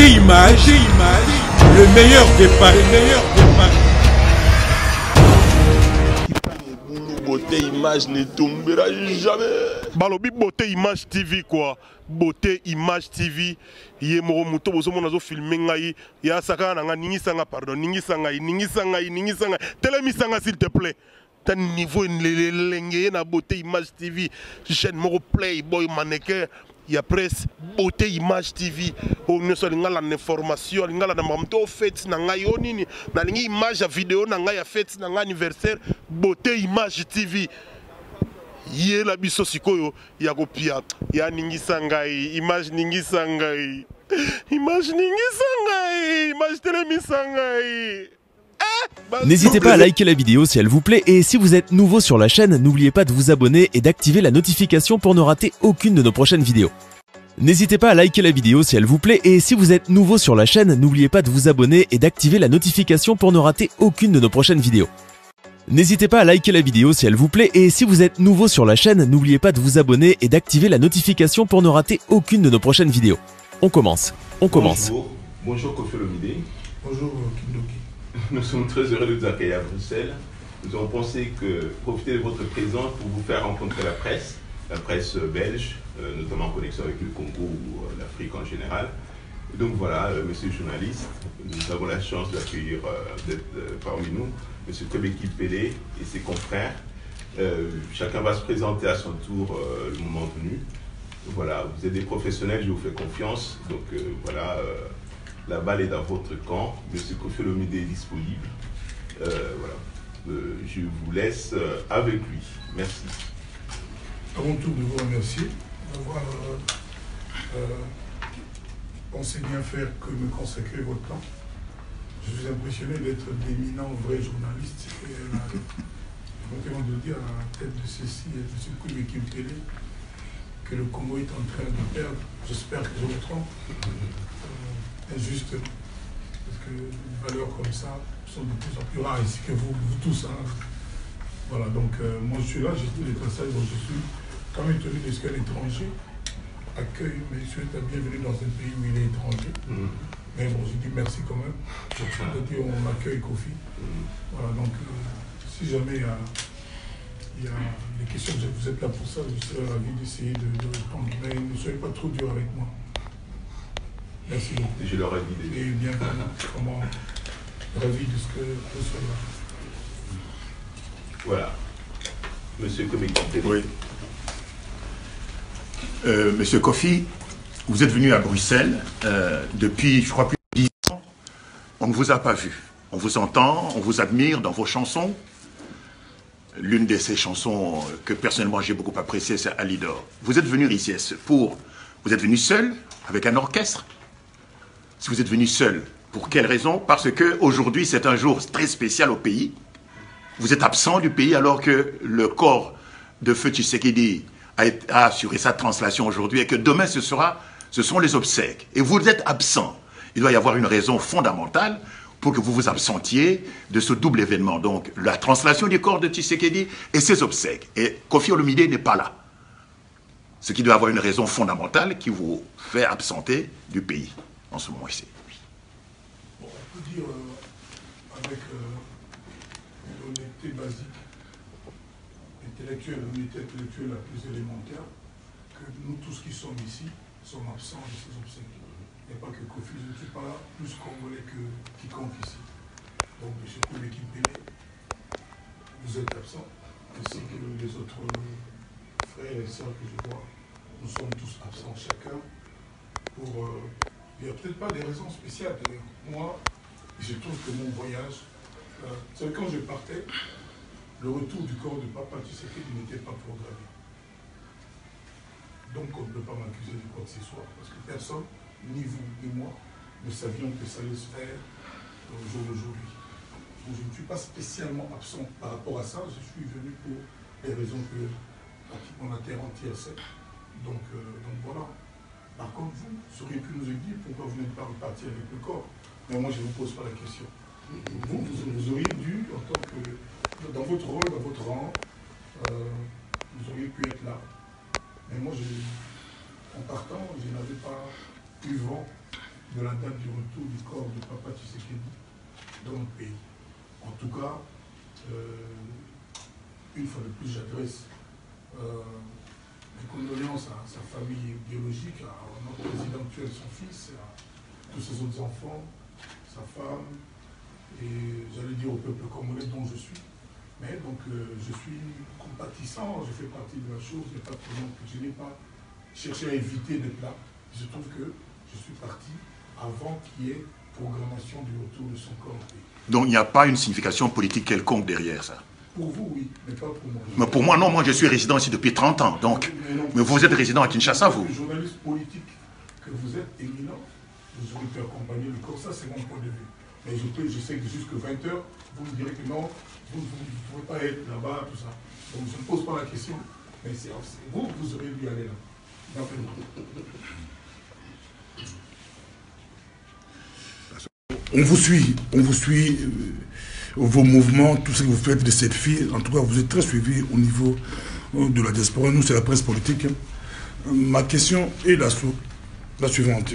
Image, le meilleur des paris. Beauté Image ne tombera jamais. Balobi Beauté Image TV quoi. Beauté Image TV. Yé moro muto bozo monazo filmer ngai. Ya saka nanga ningi sanga pardon. Ningi sanga. Télémi sanga s'il te plaît. T'as niveau l'engé na Beauté Image TV. Chaîne moro Playboy mannequin. Il y a presse Beauté Image TV. On ne sait pas l'information, on a mamto fait na ngai onini na lingi image à vidéo na ngai a fait na anniversaire Beauté Image TV. Yé la biso sikoyo ya kopia ya ningi sangai image ningi sangai image telemi sangai. N'hésitez pas à liker la vidéo si elle vous plaît et si vous êtes nouveau sur la chaîne, n'oubliez pas de vous abonner et d'activer la notification pour ne rater aucune de nos prochaines vidéos. N'hésitez pas à liker la vidéo si elle vous plaît et si vous êtes nouveau sur la chaîne, n'oubliez pas de vous abonner et d'activer la notification pour ne rater aucune de nos prochaines vidéos. N'hésitez pas à liker la vidéo si elle vous plaît et si vous êtes nouveau sur la chaîne, n'oubliez pas de vous abonner et d'activer la notification pour ne rater aucune de nos prochaines vidéos. On commence. Bonjour Kofi Olomide. Bonjour Kindoki. Nous sommes très heureux de vous accueillir à Bruxelles. Nous avons pensé que profiter de votre présence pour vous faire rencontrer la presse belge, notamment en connexion avec le Congo ou l'Afrique en général. Et donc voilà, monsieur le journaliste, nous avons la chance d'accueillir d'être parmi nous, monsieur Kobeki Pele et ses confrères. Chacun va se présenter à son tour le moment venu. Voilà, vous êtes des professionnels, je vous fais confiance. Donc voilà. La balle est dans votre camp. Monsieur Kofi Olomide est disponible. Voilà. Je vous laisse avec lui. Merci. À mon tour de vous remercier d'avoir pensé bien faire que me consacrer votre temps. Je suis impressionné d'être d'éminents vrais journalistes. Et je me de dire à la tête de ceci, M. Kobeki Pele, que le Congo est en train de perdre. J'espère que je me trompe. Injustement, parce que des valeurs comme ça sont de plus en plus rares ici que vous tous. Hein. Voilà, donc moi je suis là, j'ai tous les passages, donc je suis quand même étonné de ce qu'un étranger accueille, mais je souhaite la bienvenue dans un pays où il est étranger. Mais bon, je dis merci quand même. C'est-à-dire on accueille Kofi. Voilà, donc si jamais il y a des questions, vous êtes là pour ça, je serai ravi d'essayer de répondre. Mais ne soyez pas trop dur avec moi. Merci beaucoup. Je leur ai dit. Et bien, vraiment ravi de ce que vous soyez là. Voilà. Monsieur Kobeki. Oui. Monsieur Kofi, vous êtes venu à Bruxelles depuis, je crois, plus de 10 ans. On ne vous a pas vu. On vous entend, on vous admire dans vos chansons. L'une de ces chansons que personnellement j'ai beaucoup appréciée, c'est Alidor. Vous êtes venu ici vous êtes venu seul, avec un orchestre. Si vous êtes venu seul, pour quelle raison? Parce qu'aujourd'hui, c'est un jour très spécial au pays. Vous êtes absent du pays alors que le corps de Feu Tshisekedi a assuré sa translation aujourd'hui et que demain, ce sont les obsèques. Et vous êtes absent. Il doit y avoir une raison fondamentale pour que vous vous absentiez de ce double événement. Donc, la translation du corps de Tshisekedi et ses obsèques. Et Kofi Olomide n'est pas là. Ce qui doit avoir une raison fondamentale qui vous fait absenter du pays en ce moment ici. Bon, on peut dire avec l'honnêteté basique, l'honnêteté intellectuelle la plus élémentaire, que nous tous qui sommes ici sommes absents de ces obsèques. Il n'y a pas que Kofi, je ne suis pas plus congolais que quiconque ici. Donc, M. Kobeki Pele, vous êtes absent, ainsi que les autres frères et sœurs que je vois. Nous sommes tous absents chacun pour... il n'y a peut-être pas des raisons spéciales. Moi, je trouve que mon voyage, c'est quand je partais, le retour du corps de Papa Tshisekedi n'était pas programmé. Donc on ne peut pas m'accuser de quoi que ce soit, parce que personne, ni vous, ni moi, ne savions que ça allait se faire au jour d'aujourd'hui. Donc je ne suis pas spécialement absent par rapport à ça, je suis venu pour les raisons que pratiquement la terre entière sait. Donc voilà. Par contre, vous auriez pu nous dire pourquoi vous n'êtes pas reparti avec le corps. Mais moi, je ne vous pose pas la question. Vous auriez dû, en tant que, dans votre rôle, dans votre rang, vous auriez pu être là. Mais moi, en partant, je n'avais pas eu vent de la date du retour du corps de Papa Tshisekedi dans notre pays. En tout cas, une fois de plus, j'adresse mes condoléances à sa famille biologique, à notre président actuel, son fils, à tous ses autres enfants, sa femme, et j'allais dire au peuple congolais dont je suis. Mais donc, je suis compatissant, je fais partie de la chose, il n'y a pas de problème, que je n'ai pas cherché à éviter d'être là. Je trouve que je suis parti avant qu'il y ait programmation du retour de son corps au pays. Donc il n'y a pas une signification politique quelconque derrière ça? Pour vous, oui, mais pas pour moi. Mais pour moi, non, moi je suis résident ici depuis 30 ans, donc. Mais vous êtes résident à Kinshasa, vous? Le journaliste politique que vous êtes éminent, vous aurez pu accompagner le corps, ça c'est mon point de vue. Mais je sais que jusque 20h, vous me direz que non, vous ne pouvez pas être là-bas, tout ça. Donc je ne pose pas la question, mais c'est vous, vous aurez dû aller là. On vous suit vos mouvements, tout ce que vous faites de cette fille. En tout cas, vous êtes très suivi au niveau de la diaspora. Nous, c'est la presse politique. Ma question est la suivante.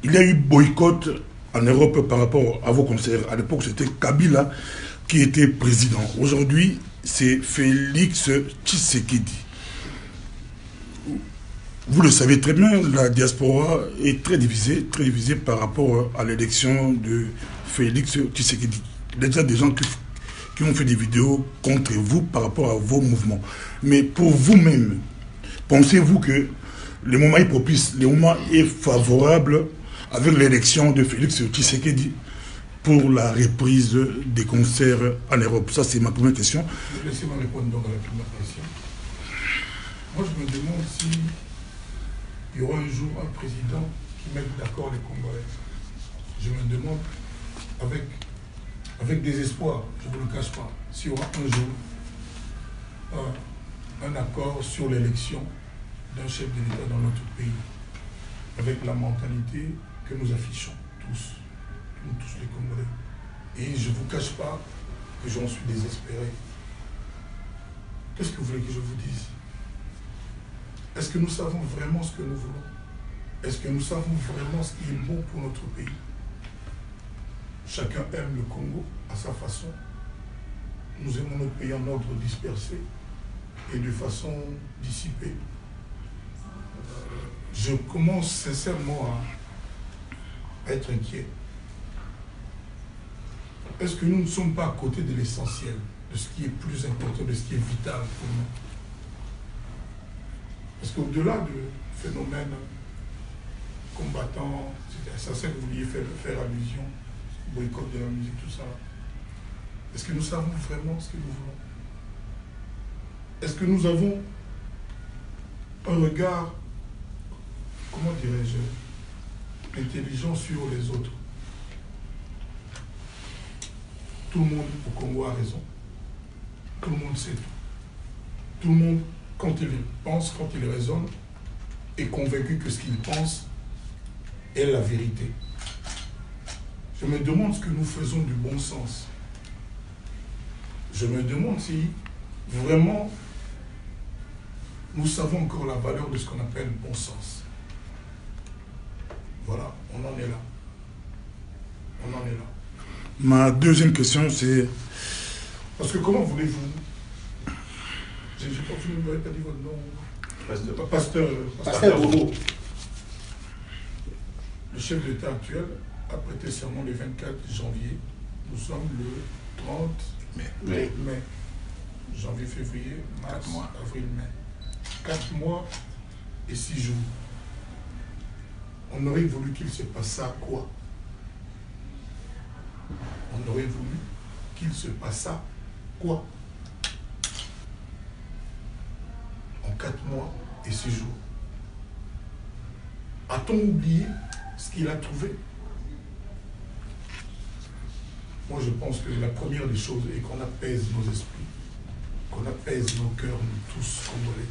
Il y a eu boycott en Europe par rapport à vos concerts. À l'époque, c'était Kabila qui était président. Aujourd'hui, c'est Félix Tshisekedi. Vous le savez très bien, la diaspora est très divisée par rapport à l'élection de Félix Tshisekedi. Il y a déjà des gens qui ont fait des vidéos contre vous par rapport à vos mouvements. Mais pour vous-même, pensez-vous que le moment est propice, le moment est favorable avec l'élection de Félix Tshisekedi pour la reprise des concerts en Europe? Ça, c'est ma première question. Laissez-moi répondre donc à la première question. Moi, je me demande si il y aura un jour un président qui mette d'accord les Congolais. Je me demande, avec désespoir, je ne vous le cache pas, s'il y aura un jour un accord sur l'élection d'un chef de l'État dans notre pays, avec la mentalité que nous affichons tous, nous tous les Congolais. Et je ne vous cache pas que j'en suis désespéré. Qu'est-ce que vous voulez que je vous dise? Est-ce que nous savons vraiment ce que nous voulons? Est-ce que nous savons vraiment ce qui est bon pour notre pays? Chacun aime le Congo à sa façon. Nous aimons notre pays en ordre dispersé et de façon dissipée. Je commence sincèrement à être inquiet. Est-ce que nous ne sommes pas à côté de l'essentiel, de ce qui est plus important, de ce qui est vital pour nous? Parce qu'au-delà du phénomène combattant, c'est à ça que vous vouliez faire allusion, boycott de la musique, tout ça. Est-ce que nous savons vraiment ce que nous voulons? Est-ce que nous avons un regard, comment dirais-je, intelligent sur les autres? Tout le monde au Congo a raison. Tout le monde sait tout. Tout le monde, quand il pense, quand il raisonne, est convaincu que ce qu'il pense est la vérité. Je me demande ce que nous faisons du bon sens. Je me demande si vraiment nous savons encore la valeur de ce qu'on appelle bon sens. Voilà, on en est là. On en est là. Ma deuxième question, c'est... Parce que comment voulez-vous... Je n'ai pas fini, vous n'avez pas dit votre nom. Pasteur Bobo. Le chef de l'État actuel a prêté serment le 24 janvier. Nous sommes le 30 mai. Janvier, février, mars, avril, mai. 4 mois et 6 jours. On aurait voulu qu'il se passât quoi? On aurait voulu qu'il se passât quoi? En 4 mois et 6 jours. A-t-on oublié ce qu'il a trouvé? Moi, je pense que la première des choses est qu'on apaise nos esprits, qu'on apaise nos cœurs, nous tous Congolais.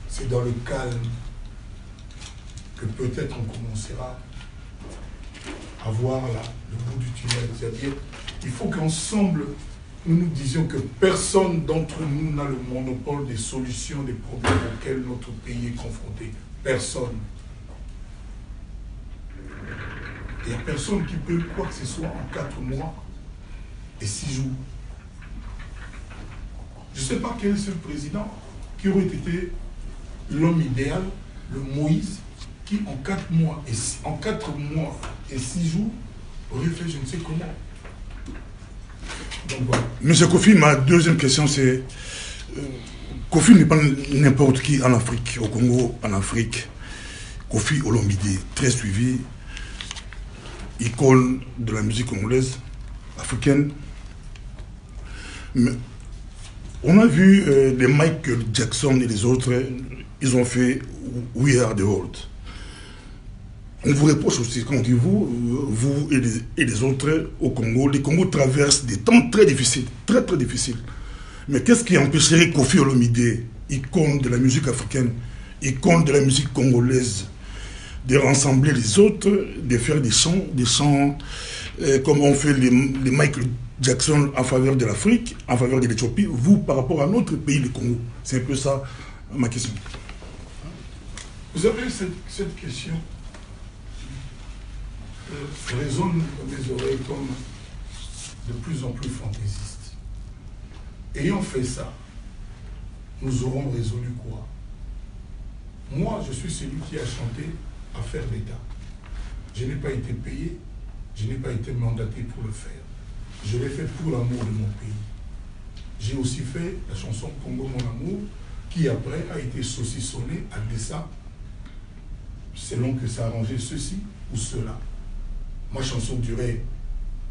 C'est dans le calme que peut-être on commencera à voir là, le bout du tunnel. C'est-à-dire qu'il faut qu'ensemble, nous nous disions que personne d'entre nous n'a le monopole des solutions des problèmes auxquels notre pays est confronté. Personne. Il n'y a personne qui peut quoi que ce soit en 4 mois et 6 jours. Je ne sais pas quel est ce président qui aurait été l'homme idéal, le Moïse, qui en 4 mois et 6 jours aurait fait je ne sais comment. Donc, voilà. Monsieur Kofi, ma deuxième question c'est Kofi n'est pas n'importe qui en Afrique, au Congo, en Afrique. Kofi Olomide, très suivi, icône de la musique congolaise, africaine. Mais on a vu des Michael Jackson et les autres, ils ont fait We Are the World. On vous reproche aussi, quand on dit vous et les autres au Congo, les Congos traversent des temps très difficiles, très très difficiles. Mais qu'est-ce qui empêcherait Kofi Olomide, icône de la musique africaine, icône de la musique congolaise, de rassembler les autres, de faire des chants comme on fait les Michael Jackson en faveur de l'Afrique, en faveur de l'Éthiopie, vous par rapport à notre pays, le Congo? C'est un peu ça ma question. Vous savez, cette question résonne dans mes oreilles comme de plus en plus fantaisiste. Ayant fait ça, nous aurons résolu quoi? Moi, je suis celui qui a chanté Affaire d'État. Je n'ai pas été payé, je n'ai pas été mandaté pour le faire. Je l'ai fait pour l'amour de mon pays. J'ai aussi fait la chanson Congo Mon Amour, qui après a été saucissonnée à dessein, selon que ça arrangeait ceci ou cela. Ma chanson durait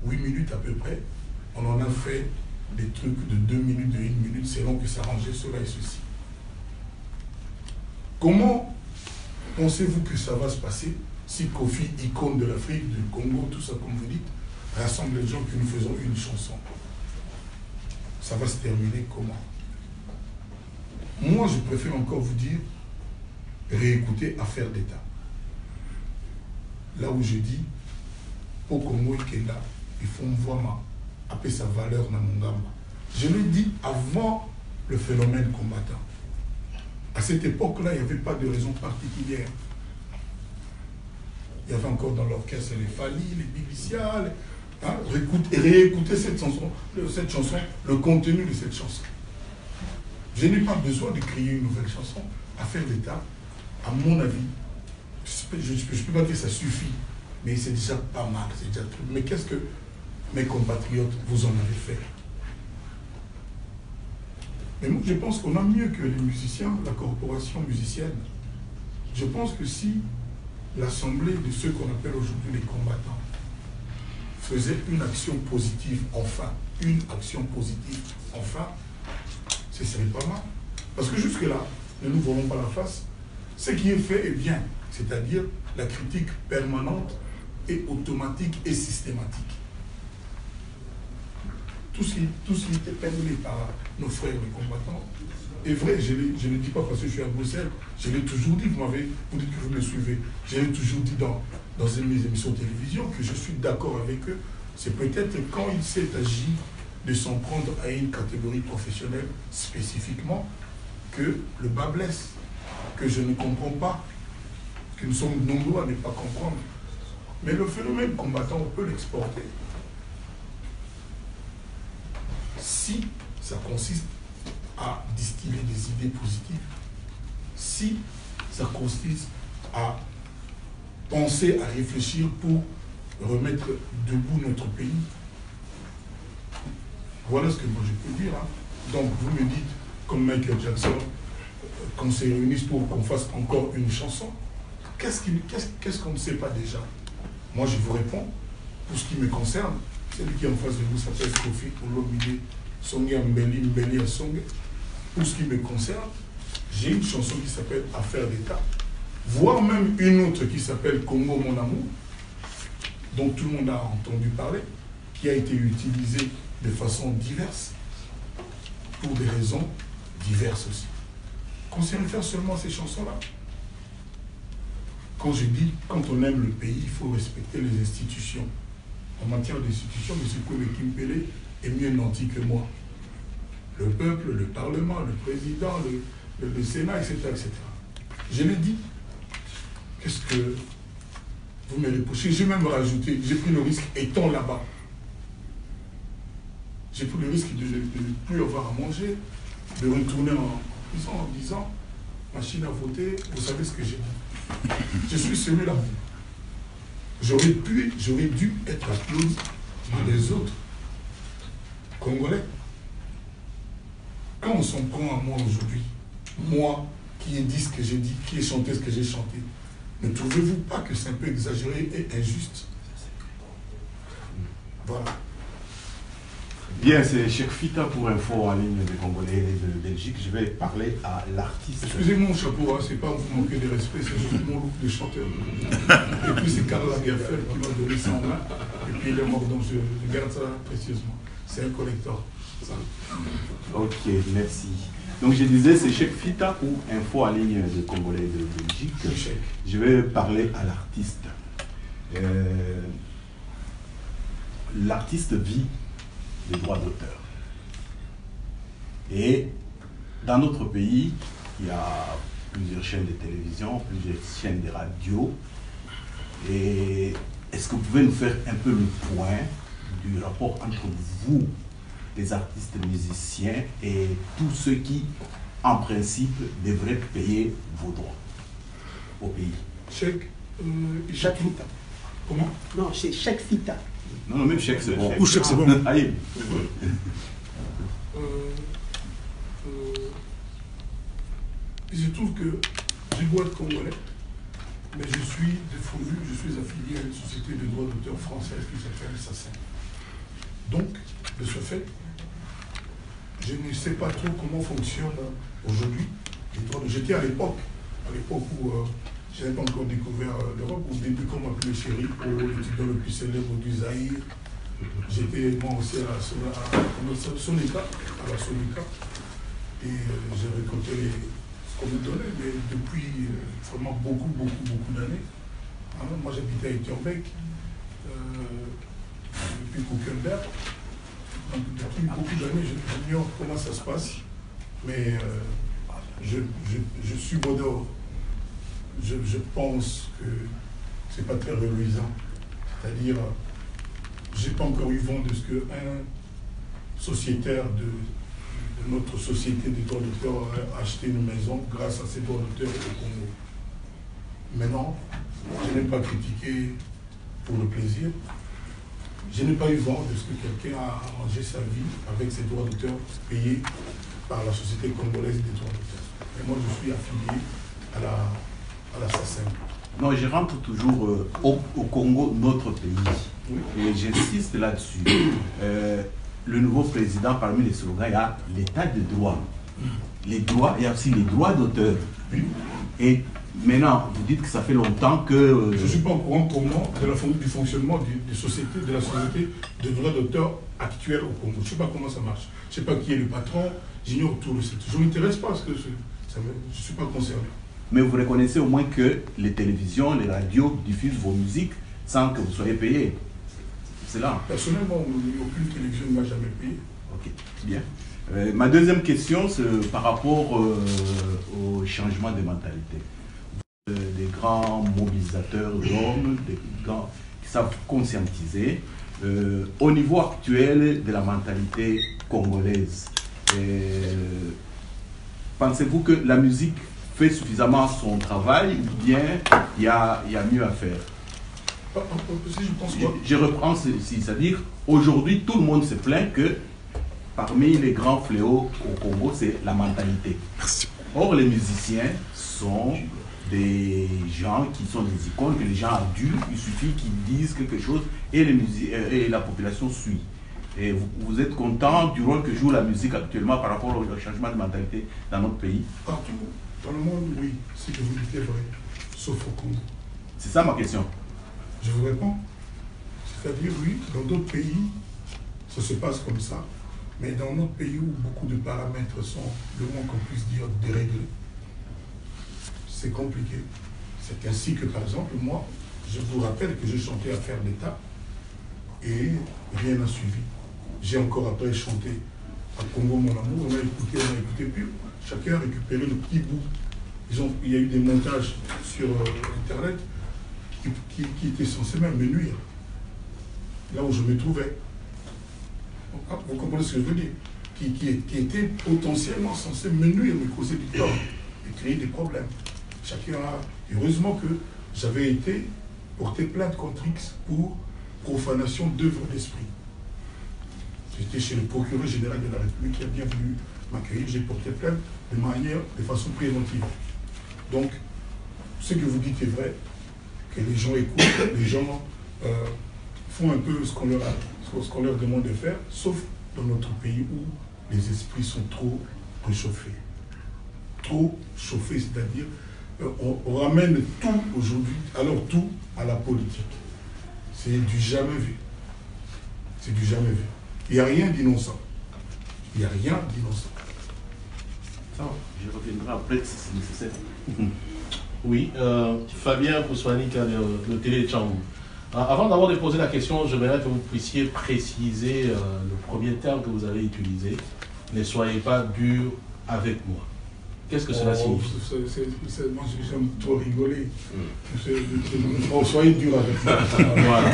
8 minutes à peu près. On en a fait des trucs de 2 minutes, de 1 minute, selon que ça arrangeait cela et ceci. Comment pensez-vous que ça va se passer si Kofi, icône de l'Afrique, du Congo, tout ça comme vous dites, rassemble les gens que nous faisons une chanson? Ça va se terminer comment? Moi, je préfère encore vous dire, réécouter Affaire d'État. Là où je dis, au Congo et Kenda, il faut me voir appeler sa valeur dans mon gamme. Je l'ai dit avant le phénomène combattant. À cette époque-là, il n'y avait pas de raison particulière. Il y avait encore dans l'orchestre les Fali, les Bibicia, hein, réécouter cette chanson, le contenu de cette chanson. Je n'ai pas besoin de créer une nouvelle chanson. Affaire d'État, à mon avis, je ne peux pas dire que ça suffit, mais c'est déjà pas mal, c'est déjà tout. Mais qu'est-ce que mes compatriotes vous en avez fait? Mais moi, je pense qu'on a mieux que les musiciens, la corporation musicienne. Je pense que si l'assemblée de ceux qu'on appelle aujourd'hui les combattants faisait une action positive, enfin, une action positive, enfin, ce serait pas mal. Parce que jusque-là, ne nous volons pas la face, ce qui est fait est bien, c'est-à-dire la critique permanente et automatique et systématique. Tout ce qui était permis par nos frères les combattants est vrai, je ne le dis pas parce que je suis à Bruxelles, je l'ai toujours dit, vous dites que vous me suivez, je l'ai toujours dit dans mes émissions de télévision que je suis d'accord avec eux. C'est peut-être quand il s'est agi de s'en prendre à une catégorie professionnelle spécifiquement que le bas blesse, que je ne comprends pas, que nous sommes nombreux à ne pas comprendre. Mais le phénomène combattant, on peut l'exporter. Si ça consiste à distiller des idées positives, si ça consiste à penser, à réfléchir pour remettre debout notre pays, voilà ce que moi je peux dire. Hein. Donc vous me dites, comme Michael Jackson, qu'on se réunisse pour qu'on fasse encore une chanson. Qu'est-ce qu'on ne sait pas déjà? Moi je vous réponds, pour ce qui me concerne, celui qui est en face de vous s'appelle Kofi Olomide Songe Mbeli Songe. Pour ce qui me concerne, j'ai une chanson qui s'appelle Affaire d'État, voire même une autre qui s'appelle Congo Mon Amour, dont tout le monde a entendu parler, qui a été utilisée de façon diverse, pour des raisons diverses aussi. Qu'on se réfère seulement à ces chansons-là. Quand je dis, quand on aime le pays, il faut respecter les institutions. En matière d'institutions, M. Kobe Kimpele est mieux nanti que moi. Le peuple, le Parlement, le président, le Sénat, etc., etc. Je l'ai dit. Qu'est-ce que vous me reprochez. J'ai même rajouté, j'ai pris le risque étant là-bas. J'ai pris le risque de ne plus avoir à manger, de retourner en prison en disant, machine à voter, vous savez ce que j'ai dit. Je suis celui-là. J'aurais dû être applaudi par les autres Congolais. Quand on s'en prend à moi aujourd'hui, moi qui ai dit ce que j'ai dit, qui ai chanté ce que j'ai chanté, ne trouvez-vous pas que c'est un peu exagéré et injuste? Voilà. Bien, c'est Cheikh Fita pour Info en ligne des Congolais de Belgique. Je vais parler à l'artiste. Excusez mon chapeau, hein, c'est pas vous manquer de respect, c'est juste mon look de chanteur. Et puis c'est Karl Lagerfeld qui m'a donné son main, et puis il est mort, donc je garde ça précieusement. C'est un collector. Ça. Ok, merci. Donc je disais, c'est Cheikh Fita pour Info en ligne des Congolais de Belgique. Je vais parler à l'artiste. L'artiste vit des droits d'auteur. Et dans notre pays, il y a plusieurs chaînes de télévision, plusieurs chaînes de radio. Et est-ce que vous pouvez nous faire un peu le point du rapport entre vous, les artistes musiciens, et tous ceux qui, en principe, devraient payer vos droits au pays? Cheikh Fita. Comment? Non, c'est Cheikh Fita. Non, même chèque, c'est bon. Ou chèque, c'est bon. Allez. Je trouve que j'ai beau être congolais, mais je suis défendu, je suis affilié à une société de droits d'auteur française qui s'appelle SACEM. Donc, de ce fait, je ne sais pas trop comment fonctionne aujourd'hui les droits d'auteur. J'étais à l'époque où je n'avais pas encore découvert l'Europe, au début, comme on m'appelait Chéri, le titre le plus célèbre du Zaïre. J'étais moi aussi à la Sonica, et j'ai récolté ce qu'on me donnait, mais depuis vraiment beaucoup d'années. Hein, moi j'habitais à Etienbeek, depuis Kukenberg. Donc depuis beaucoup d'années, j'ignore comment ça se passe, mais je suis Bodor. Je pense que c'est pas très reluisant. C'est-à-dire, j'ai pas encore eu vent de ce qu'un sociétaire de notre société des droits d'auteur a acheté une maison grâce à ses droits d'auteur au Congo. Maintenant, je n'ai pas critiqué pour le plaisir. Je n'ai pas eu vent de ce que quelqu'un a arrangé sa vie avec ses droits d'auteur payés par la société congolaise des droits d'auteur. Et moi, je suis affilié à la SACEM. Non, je rentre toujours au Congo, notre pays. Oui. Et j'insiste là-dessus. Le nouveau président, parmi les slogans, il y a l'état de droit. Les droits, il y a aussi les droits d'auteur. Oui. Et maintenant, vous dites que ça fait longtemps que... Je ne suis pas au courant du fonctionnement de la société de droits d'auteur actuelle au Congo. Je ne sais pas comment ça marche. Je ne sais pas qui est le patron. J'ignore tout le secteur. Je ne m'intéresse pas à ce que je ne suis pas concerné. Mais vous reconnaissez au moins que les télévisions, les radios diffusent vos musiques sans que vous soyez payé. C'est là. Personnellement, aucune télévision ne m'a jamais payé. Ok, bien. Ma deuxième question, c'est par rapport au changement de mentalité. Des grands mobilisateurs d'hommes, des grands qui savent conscientiser. Au niveau actuel de la mentalité congolaise, pensez-vous que la musique fait suffisamment son travail ou bien il y a mieux à faire? Je reprends ceci, c'est-à-dire aujourd'hui tout le monde se plaint que parmi les grands fléaux au Congo, c'est la mentalité. Or les musiciens sont des gens qui sont des icônes, que les gens adulent, il suffit qu'ils disent quelque chose et la population suit. Et vous êtes content du rôle que joue la musique actuellement par rapport au changement de mentalité dans notre pays? Partout dans le monde, oui, ce que vous dites est vrai, sauf au Congo. C'est ça ma question. Je vous réponds. C'est-à-dire, oui, dans d'autres pays, ça se passe comme ça, mais dans notre pays où beaucoup de paramètres sont, le moins qu'on puisse dire, déréglés, c'est compliqué. C'est ainsi que, par exemple, moi, je vous rappelle que j'ai chanté à Faire d'État et rien n'a suivi. J'ai encore après chanté à Congo Mon Amour, on a écouté, puis chacun a récupéré le petit bout. Il y a eu des montages sur Internet. qui était censé même me nuire, là où je me trouvais. Vous comprenez ce que je veux dire? Qui était potentiellement censé me nuire, me causer du tort et créer des problèmes. Chacun a... Heureusement que j'avais été porté plainte contre X pour profanation d'œuvres d'esprit. J'étais chez le procureur général de la République qui a bien voulu m'accueillir. J'ai porté plainte de façon préventive. Donc, ce que vous dites est vrai, que les gens écoutent, les gens font un peu ce qu'on leur demande de faire, sauf dans notre pays où les esprits sont trop réchauffés. Trop chauffés, c'est-à-dire on ramène tout aujourd'hui, alors tout à la politique. C'est du jamais vu. C'est du jamais vu. Il n'y a rien d'innocent. Il n'y a rien d'innocent. Je reviendrai après si c'est nécessaire. Oui, Fabien Kouswanika de Télé Tchangou. Avant d'abord de poser la question, j'aimerais que vous puissiez préciser le premier terme que vous avez utilisé. Ne soyez pas dur avec moi. Qu'est-ce que cela signifie? Moi, j'aime trop rigoler. Soyez dur avec moi. Voilà.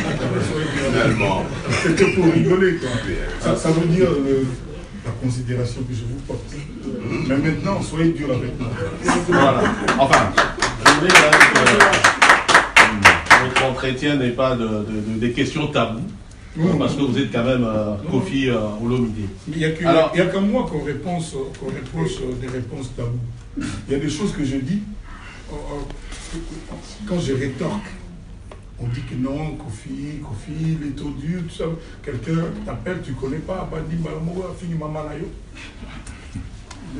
C'était pour rigoler, quoi. Ça veut dire la considération que je vous porte. Mais maintenant, soyez dur avec moi. Voilà. Enfin, je voulais que votre entretien n'est pas des questions taboues. Parce que vous êtes quand même Kofi Olomide. Il n'y a qu'à moi qu'on reproche des réponses taboues. Il y a des choses que je dis, quand je rétorque, on dit que non, Kofi, il est trop dur, tout ça. Quelqu'un t'appelle, tu ne connais pas,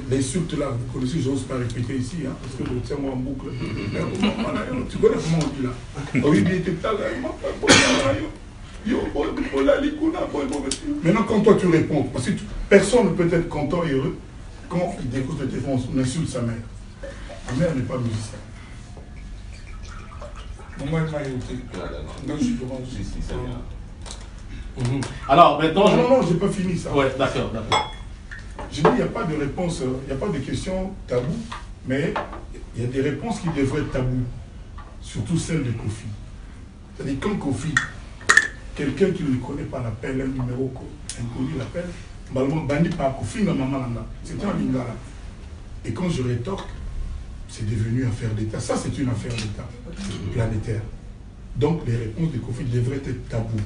l'insulte là, vous connaissez, j'ose pas répéter ici, hein, parce que je tiens moi en boucle. Tu connais comment on dit là? Oui, il était là, maintenant, quand toi tu réponds, parce que personne ne peut être content et heureux quand il découvre le téléphone, on insulte sa mère. Ma mère n'est pas musicienne. Alors maintenant. Non, j'ai pas fini ça. Ouais, d'accord. Je dis, il n'y a pas de réponse, il n'y a pas de question tabou, mais il y a des réponses qui devraient être tabou, surtout celle de Kofi. C'est-à-dire, quand Kofi, quelqu'un qui ne le connaît pas l'appelle, un numéro inconnu l'appelle, Bandi par Kofi, c'était un lingala. Et quand je rétorque, c'est devenu affaire d'État. Ça, c'est une affaire d'État planétaire. Donc, les réponses de Kofi devraient être taboues.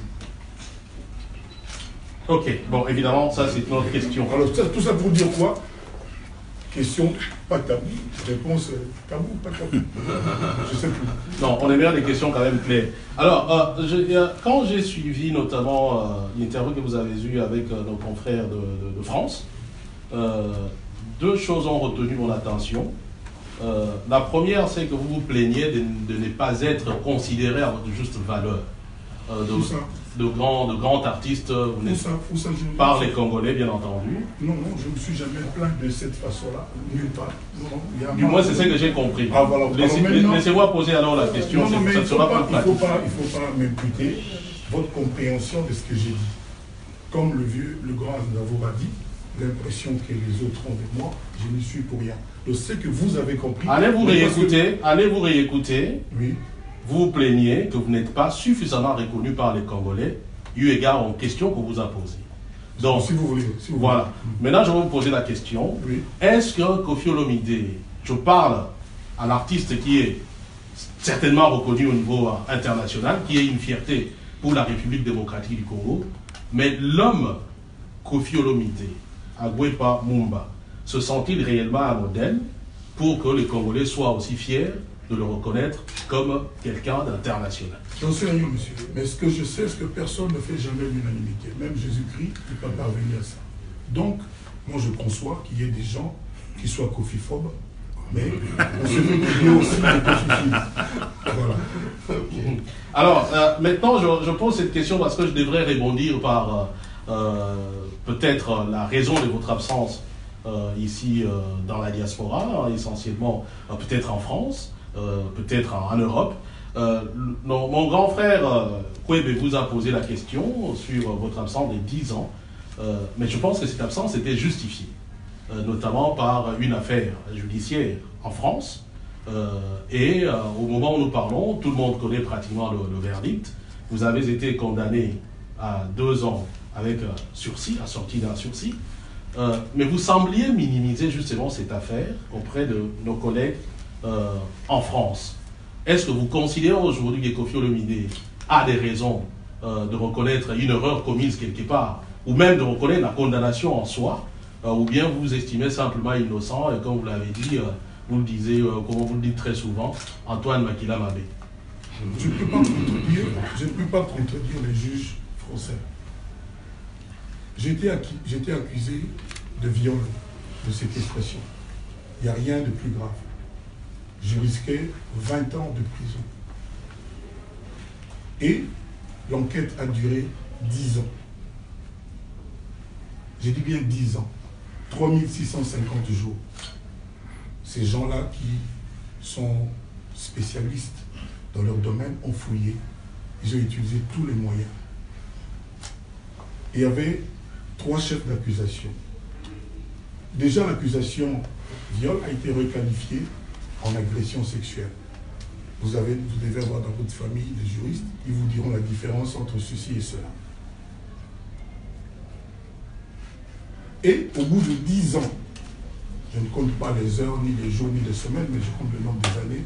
Ok, bon, évidemment, ça, c'est une autre question. Alors, tout ça pour dire quoi? Question, pas tabou. Réponse, tabou, pas tabou. Je sais plus. Non, on aimerait des questions quand même claires. Alors, quand j'ai suivi notamment l'interview que vous avez eue avec nos confrères de France, deux choses ont retenu mon attention. La première, c'est que vous vous plaignez de ne pas être considéré à votre juste valeur. De grands artistes par les Congolais, bien entendu. Non, je ne me suis jamais plaint de cette façon-là, nulle part. Du moins, c'est ce que j'ai compris. Ah, voilà. Laissez-moi poser alors la question. Non, mais il ne faut pas m'imputer votre compréhension de ce que j'ai dit. Comme le grand Aznavour a dit, l'impression que les autres ont de moi, je ne suis pour rien. Donc, ce que vous avez compris... Allez vous réécouter. Oui. Vous vous plaignez que vous n'êtes pas suffisamment reconnu par les Congolais, eu égard aux questions qu'on vous a posées. Donc, si vous voulez. Voilà. Maintenant, je vais vous poser la question. Oui. Est-ce que Kofi Olomide, je parle à l'artiste qui est certainement reconnu au niveau international, qui est une fierté pour la République démocratique du Congo, mais l'homme Kofi Olomide, Agwepa Mumba, se sent-il réellement un modèle pour que les Congolais soient aussi fiers de le reconnaître comme quelqu'un d'international? J'en sais rien, monsieur. Mais ce que je sais, c'est que personne ne fait jamais l'unanimité. Même Jésus-Christ n'est pas parvenu à ça. Donc, moi, je conçois qu'il y ait des gens qui soient kofiphobes, mais on se veut qu'il y ait aussi des kofiphobes. Voilà. Okay. Alors, maintenant, je pose cette question parce que je devrais rebondir par peut-être la raison de votre absence ici dans la diaspora, essentiellement peut-être en France, peut-être en Europe. Mon grand frère Kwebe vous a posé la question sur votre absence de 10 ans, mais je pense que cette absence était justifiée, notamment par une affaire judiciaire en France, Au moment où nous parlons, tout le monde connaît pratiquement le verdict. Vous avez été condamné à 2 ans avec sursis, assorti d'un sursis. Mais vous sembliez minimiser justement cette affaire auprès de nos collègues en France. Est-ce que vous considérez aujourd'hui que Koffi Olomide a des raisons de reconnaître une erreur commise quelque part, ou même de reconnaître la condamnation en soi, ou bien vous vous estimez simplement innocent et comme vous l'avez dit, vous le disiez, comme vous le dites très souvent, Antoine Makila Mabé? Je ne peux pas contredire les juges français. J'étais accusé de viol de cette expression. Il n'y a rien de plus grave. Je risquais 20 ans de prison. Et l'enquête a duré 10 ans. J'ai dit bien 10 ans. 3650 jours. Ces gens-là qui sont spécialistes dans leur domaine ont fouillé. Ils ont utilisé tous les moyens. Il y avait 3 chefs d'accusation. Déjà, l'accusation viol a été requalifiée en agression sexuelle. Vous devez avoir dans votre famille des juristes, ils vous diront la différence entre ceci et cela. Et au bout de 10 ans, je ne compte pas les heures, ni les jours, ni les semaines, mais je compte le nombre des années,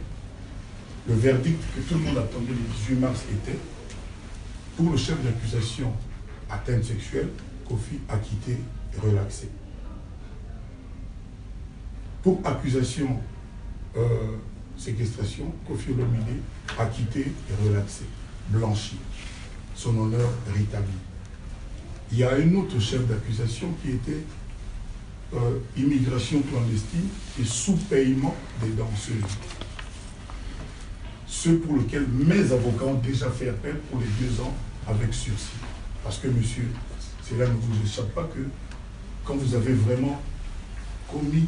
le verdict que tout le monde attendait le 18 mars était, pour le chef d'accusation atteinte sexuelle, Koffi acquitté et relaxé. Pour accusation séquestration, Koffi Olomide acquitté et relaxé, blanchi, son honneur rétabli. Il y a un autre chef d'accusation qui était immigration clandestine et sous-paiement des danseuses. Ceux pour lesquels mes avocats ont déjà fait appel pour les 2 ans avec sursis. Parce que, monsieur, cela ne vous échappe pas que quand vous avez vraiment commis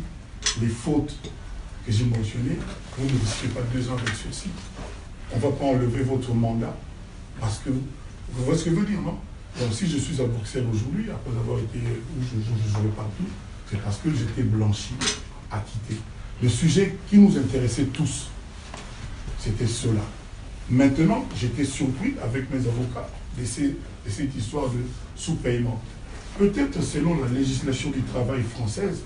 les fautes que j'ai mentionnées, vous ne risquez pas 2 ans avec sursis. On ne va pas enlever votre mandat parce que, vous voyez ce que je veux dire, non? Donc si je suis à Bruxelles aujourd'hui, après avoir été où je jouais partout, c'est parce que j'étais blanchi, acquitté. Le sujet qui nous intéressait tous, c'était cela. Maintenant, j'étais surpris avec mes avocats de cette histoire de sous-paiement. Peut-être selon la législation du travail française,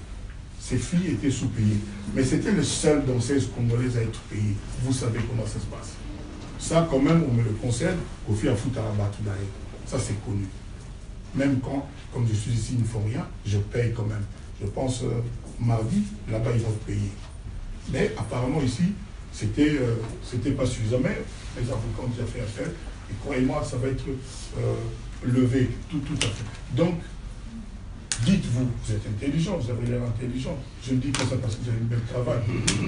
ces filles étaient sous-payées. Mais c'était les seules danseuses congolaises à être payées. Vous savez comment ça se passe. Ça, quand même, on me le concède, Koffi a foutu à la Batoudaï. Ça, c'est connu. Même quand, comme je suis ici, ils ne font rien, je paye quand même. Je pense, mardi, là-bas, ils vont payer. Mais apparemment, ici, c'était pas suffisant. Mais les avocats ont déjà fait affaire. Et croyez-moi, ça va être levé tout à fait. Donc, dites-vous, vous êtes intelligent, vous avez l'air intelligent. Je ne dis pas ça parce que vous avez un bel travail.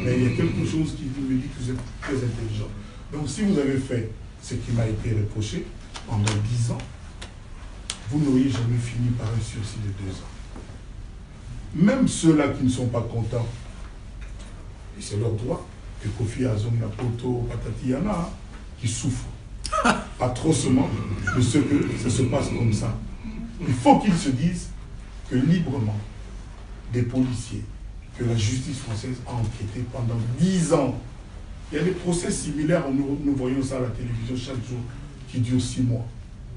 Mais il y a quelque chose qui me dit que vous êtes très intelligent. Donc, si vous avez fait ce qui m'a été reproché pendant 10 ans, vous n'auriez jamais fini par un sursis de 2 ans. Même ceux-là qui ne sont pas contents, et c'est leur droit, que Koffi Azong Napoto Patatiana, qui souffrent atrocement de ce que ça se passe comme ça. Il faut qu'ils se disent que librement, des policiers, que la justice française a enquêté pendant 10 ans. Il y a des procès similaires, nous voyons ça à la télévision chaque jour, qui durent 6 mois.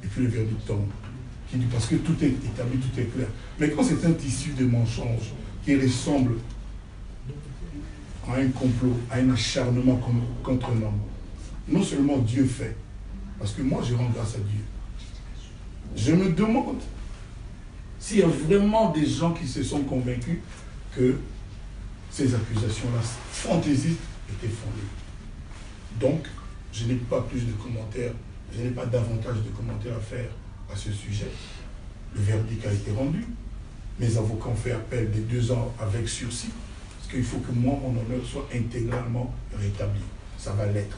Et puis le verdict tombe. Parce que tout est établi, tout est clair. Mais quand c'est un tissu de mensonges qui ressemble à un complot, à un acharnement contre l'homme, non seulement Dieu fait, parce que moi je rends grâce à Dieu. Je me demande s'il y a vraiment des gens qui se sont convaincus que ces accusations-là fantaisistes étaient fondées. Donc, je n'ai pas plus de commentaires, je n'ai pas davantage de commentaires à faire à ce sujet. Le verdict a été rendu. Mes avocats ont fait appel des 2 ans avec sursis, parce qu'il faut que moi, mon honneur soit intégralement rétabli. Ça va l'être.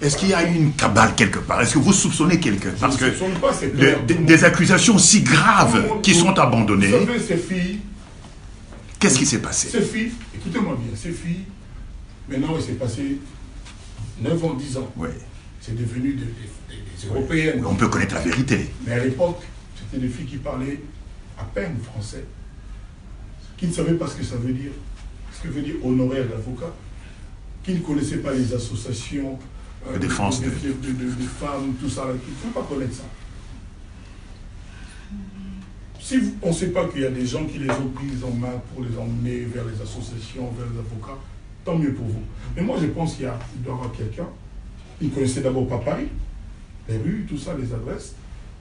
Est-ce qu'il y a eu une cabale quelque part? Est-ce que vous soupçonnez quelqu'un? Parce que des accusations si graves qui sont abandonnées. Vous savez, ces filles... Qu'est-ce qui s'est passé? Ces filles, écoutez-moi bien, ces filles, maintenant il s'est passé 9 ans, 10 ans. Oui. C'est devenu des Européennes. On peut connaître la vérité. Mais à l'époque, c'était des filles qui parlaient à peine français, qui ne savaient pas ce que ça veut dire, ce que veut dire honoraire d'avocat. qui ne connaissez pas les associations de défense de femmes, tout ça, il ne faut pas connaître ça. Si on ne sait pas qu'il y a des gens qui les ont prises en main pour les emmener vers les associations, vers les avocats, tant mieux pour vous. Mais moi, je pense qu'il doit y avoir quelqu'un. Ils ne connaissaient d'abord pas Paris, les rues, tout ça, les adresses.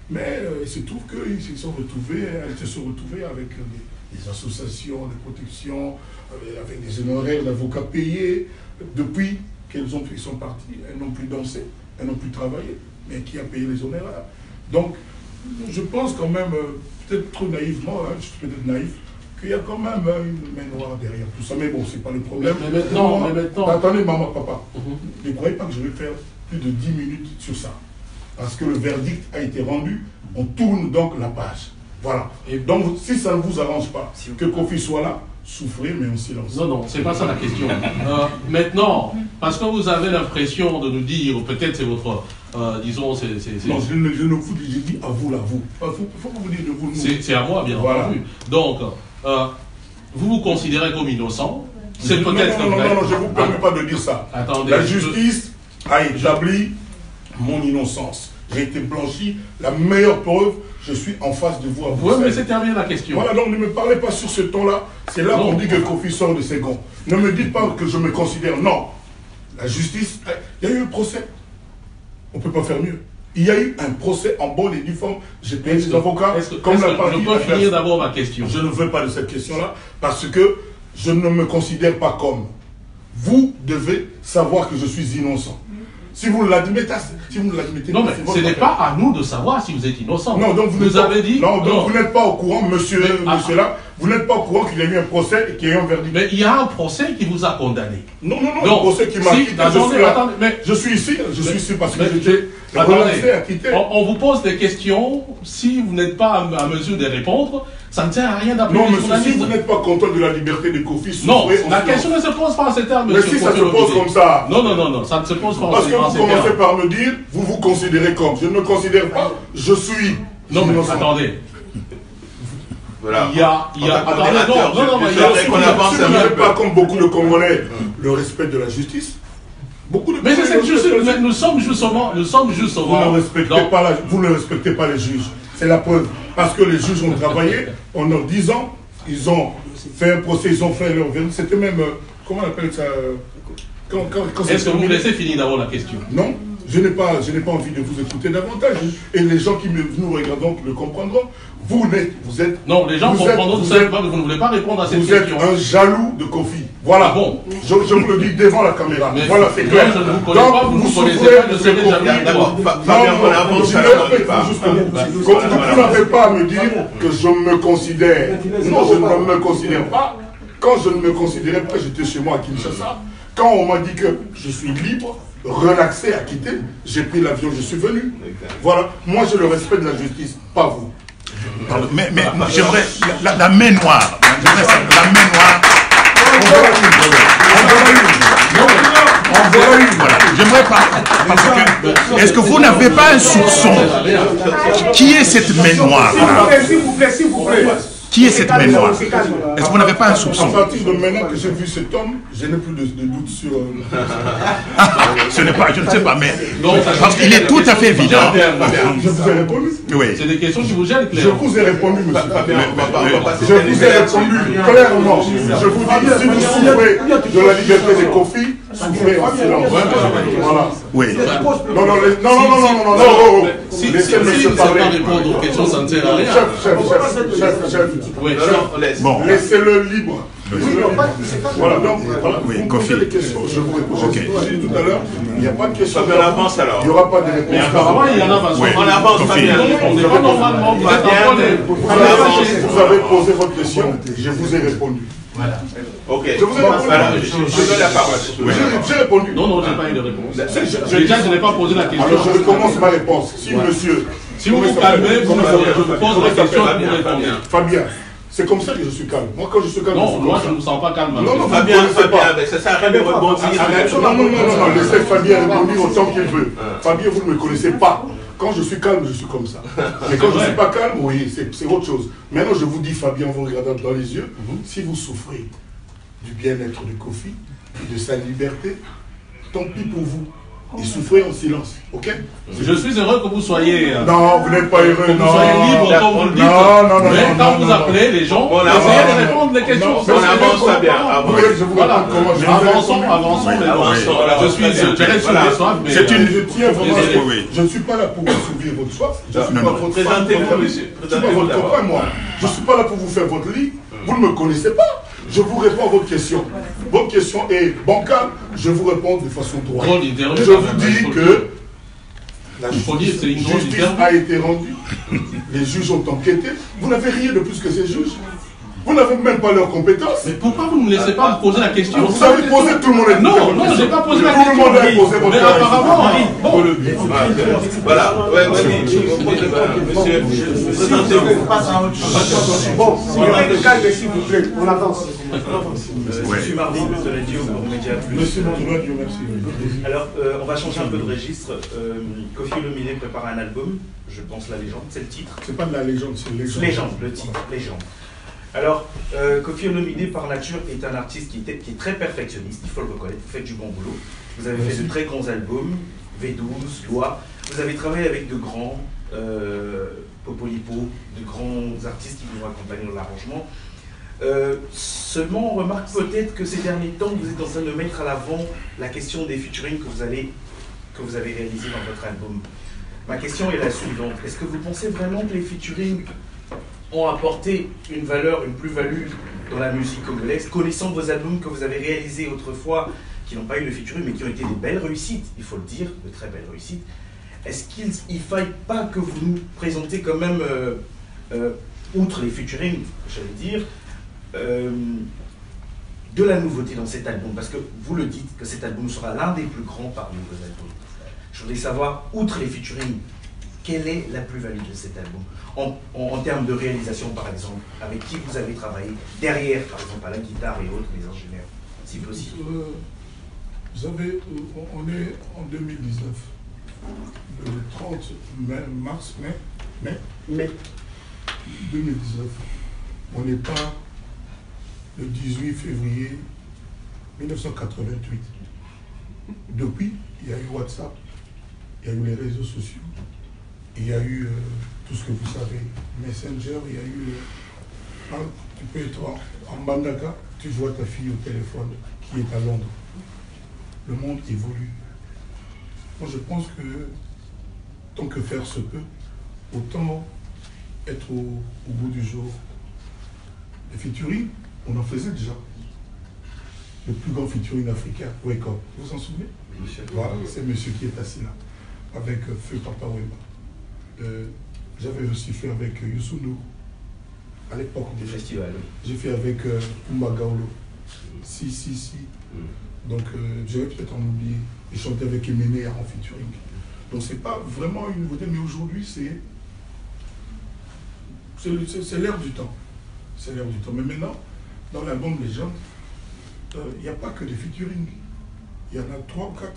Mais il se trouve qu'elles se sont retrouvées avec des associations de protection, avec des honoraires d'avocats payés. Depuis qu'ils sont partis, elles n'ont plus dansé, elles n'ont plus travaillé. Mais qui a payé les honoraires? Donc, je pense quand même, peut-être trop naïvement, je suis peut-être naïf, qu'il y a quand même une main noire derrière tout ça. Mais bon, c'est pas le problème. Mais maintenant... Attendez, maman, papa. Ne croyez pas que je vais faire plus de 10 minutes sur ça. Parce que le verdict a été rendu, on tourne donc la page. Voilà. Et donc, si ça ne vous arrange pas que Kofi soit là, souffrez, mais en silence. Non, c'est pas ça la question. Maintenant, parce que vous avez l'impression de nous dire, peut-être c'est votre... disons, c'est... Non, je ne vous dis, je dis à vous, là, vous. Il faut que vous dites de vous. C'est à moi, bien entendu. Donc, vous vous considérez comme innocent. C'est peut-être... Non, je ne vous permets pas de dire ça. Attendez, la justice a établi mon innocence. J'ai été blanchi. La meilleure preuve, je suis en face de vous. Oui, mais c'est terminé la question. Voilà, donc ne me parlez pas sur ce ton-là. C'est là qu'on dit que Kofi sort de ses gonds. Ne me dites pas que je me considère. Non. La justice, il y a eu un procès. On ne peut pas faire mieux. Il y a eu un procès en bonne et due forme. J'ai payé des avocats. Je peux finir d'abord ma question. Je ne veux pas de cette question-là parce que je ne me considère pas comme. Vous devez savoir que je suis innocent. Si vous l'admettez, non, mais ce n'est pas à nous de savoir si vous êtes innocent. Non, donc vous avez dit. Non, donc vous n'êtes pas au courant, monsieur là, vous n'êtes pas au courant qu'il y a eu un procès et qu'il y a eu un verdict. Mais il y a un procès qui vous a condamné. Non, un procès qui m'a quitté. Je suis ici parce que j'étais relaxé à quitter. On vous pose des questions, si vous n'êtes pas à mesure de répondre, ça ne sert à rien d'appeler les journalistes. Non, monsieur, si vous n'êtes pas content de la liberté de Kofi, non, la question ne se pose pas en ces termes. Mais si ça se pose comme ça. Non, ça ne se pose pas en ces termes. Parce que vous commencez par me dire, vous vous considérez comme. Je ne me considère pas, je suis. Non, mais attendez. Voilà. Il y a vous n'avez pas comme beaucoup de Congolais le respect de la justice. Beaucoup de mais nous sommes justement. Vous ne respectez pas les juges. C'est la preuve. Parce que les juges ont travaillé pendant 10 ans, ils ont fait un procès, ils ont fait leur verdict. C'était même, comment on appelle ça? Est-ce que vous me laissez finir d'abord la question? Non, je n'ai pas envie de vous écouter davantage. Et les gens qui nous regardent le comprendront. Vous êtes... Non, les gens comprendront, vous ne voulez pas répondre à cette question. Vous êtes un jaloux de Kofi. Voilà. Bon. Je vous le dis devant la caméra. Mais voilà, c'est clair. Je ne vous connais pas, vous ne connaissez pas, je serai jaloux. D'abord, Fabien, on avance. Comme vous n'avez pas à me dire que je me considère. Non, je ne me considère pas. Quand je ne me considérais pas, j'étais chez moi à Kinshasa. Quand on m'a dit que je suis libre, relaxé à quitter, j'ai pris l'avion, je suis venu. Voilà. Moi, j'ai le respect de la justice, pas vous. Mais j'aimerais la main noire. La main noire. Voilà. J'aimerais pas. Parce que est-ce que vous n'avez pas un soupçon? Qui est cette main noire? S'il vous plaît. Qui est cette main noire? Est-ce que vous n'avez pas un soupçon? À partir de maintenant que j'ai vu cet homme, je n'ai plus de doute sur... je ne sais pas, mais... Parce qu'il est tout à fait évident. Je vous ai répondu. Oui. C'est des questions qui vous gênent, clairement. Je vous ai répondu, monsieur. Je vous ai répondu clairement. Je vous dis, si vous souffrez de la liberté des Kofi, souffrez en silence. Voilà. Oui. Non. Si c'est pas répondre aux questions, ça ne sert à rien. Chef. Bon. Laissez-le libre. Voilà, donc, vous posez des questions, je vous réponds. J'ai dit tout à l'heure, il n'y a pas de questions. On avance alors. Il n'y aura pas de réponse. Mais apparemment, il y en a pas. On avance, Fabien. On n'est pas normalement. Vous avez posé votre question, je vous ai répondu. Voilà. Ok. Je vous ai répondu. Je donne la parole. J'ai répondu. Non, je n'ai pas eu de réponse. Déjà, je n'ai pas posé la question. Alors, je commence ma réponse. Si monsieur... Si vous vous calmez, je vous pose la question et vous répondez. Fabien, c'est comme ça que je suis calme. Moi, quand je suis calme, non, moi, je ne me sens pas calme. Non, Fabien, ça sert à rien de rebondir. Non, laissez Fabien rebondir autant qu'il veut. Fabien, vous ne me connaissez pas. Quand je suis calme, je suis comme ça. Mais quand je ne suis pas calme, oui, c'est autre chose. Maintenant, je vous dis, Fabien, en vous regardant dans les yeux, si vous souffrez du bien-être de Kofi, et de sa liberté, tant pis pour vous. Et souffrez en silence, ok? Je suis heureux que vous soyez... non, vous n'êtes pas heureux, non. Vous soyez libre quand vous le dites. Non, mais quand vous appelez les gens, essayez de répondre les questions. On avance pas bien. Je vous réponds comment je avançons, mais je reste sur les soifs. Je ne suis pas là pour assouvir votre soif. Je ne suis pas votre Présentez-vous, monsieur. Je ne suis pas votre copain, moi. Je ne suis pas là pour vous faire votre lit. Vous ne me connaissez pas. Je vous réponds à votre question. Votre question est bancale. Je vous réponds de façon droite. Je vous dis que la justice a été rendue. Les juges ont enquêté. Vous n'avez rien de plus que ces juges. Vous n'avez même pas leurs compétences. Mais pourquoi vous ne me laissez pas me poser la question? Vous avez posé, tout le monde a posé. Non, je n'ai pas posé la question. Tout le monde a posé votre question. Mais apparemment, voilà. Monsieur, présentez-vous. Bon, calme s'il vous plaît, on avance. Je suis Mardi, monsieur Radio pour Média Plus. Monsieur Radio, merci. Alors, on va changer un peu de registre. Kofi Olomide prépare un album, je pense La Légende, c'est le titre. C'est pas de la légende, c'est légende. Légende, le titre, Légende. Alors, Kofi Olomide, par nature, est un artiste qui est très perfectionniste, il faut le reconnaître, vous faites du bon boulot. Vous avez fait de très grands albums, V12, Loi. Vous avez travaillé avec de grands, Popolipo, de grands artistes qui vous ont accompagné dans l'arrangement. Seulement, on remarque peut-être que ces derniers temps, vous êtes en train de mettre à l'avant la question des featuring que vous avez réalisés dans votre album. Ma question est la suivante. Est-ce que vous pensez vraiment que les featuring ont apporté une valeur, une plus-value dans la musique congolaise, connaissant vos albums que vous avez réalisés autrefois, qui n'ont pas eu de featuring, mais qui ont été des belles réussites, il faut le dire, de très belles réussites. Est-ce qu'il ne faille pas que vous nous présentez quand même, outre les featuring, j'allais dire, de la nouveauté dans cet album, parce que vous le dites que cet album sera l'un des plus grands parmi vos albums. Je voudrais savoir, outre les featuring, quelle est la plus-value de cet album en termes de réalisation, par exemple, avec qui vous avez travaillé, derrière, par exemple, à la guitare et autres, les ingénieurs, si possible. Vous savez, on est en 2019, le 30 mars, mai 2019. On n'est pas le 18 février 1988. Depuis, il y a eu WhatsApp, il y a eu les réseaux sociaux, il y a eu tout ce que vous savez, Messenger, il y a eu... tu peux être en Bandaka, tu vois ta fille au téléphone qui est à Londres. Le monde évolue. Moi, je pense que tant que faire se peut, autant être au bout du jour. Les featuring, on en faisait déjà. Le plus grand featuring africain, Wake Up. Vous vous en souvenez? Voilà, c'est monsieur qui est assis là, avec Feu Papa Wemba. J'avais aussi fait avec Youssou N'Dour, à l'époque déjà. Festival. J'ai fait avec Oumba Gaolo. Si. Donc, j'aurais peut-être en oublié. J'ai chanté avec Emene en featuring. Donc, c'est pas vraiment une nouveauté, mais aujourd'hui, c'est l'air du temps. C'est l'air du temps. Mais maintenant, dans l'album Légende, il n'y a pas que des featuring. Il y en a 3 ou 4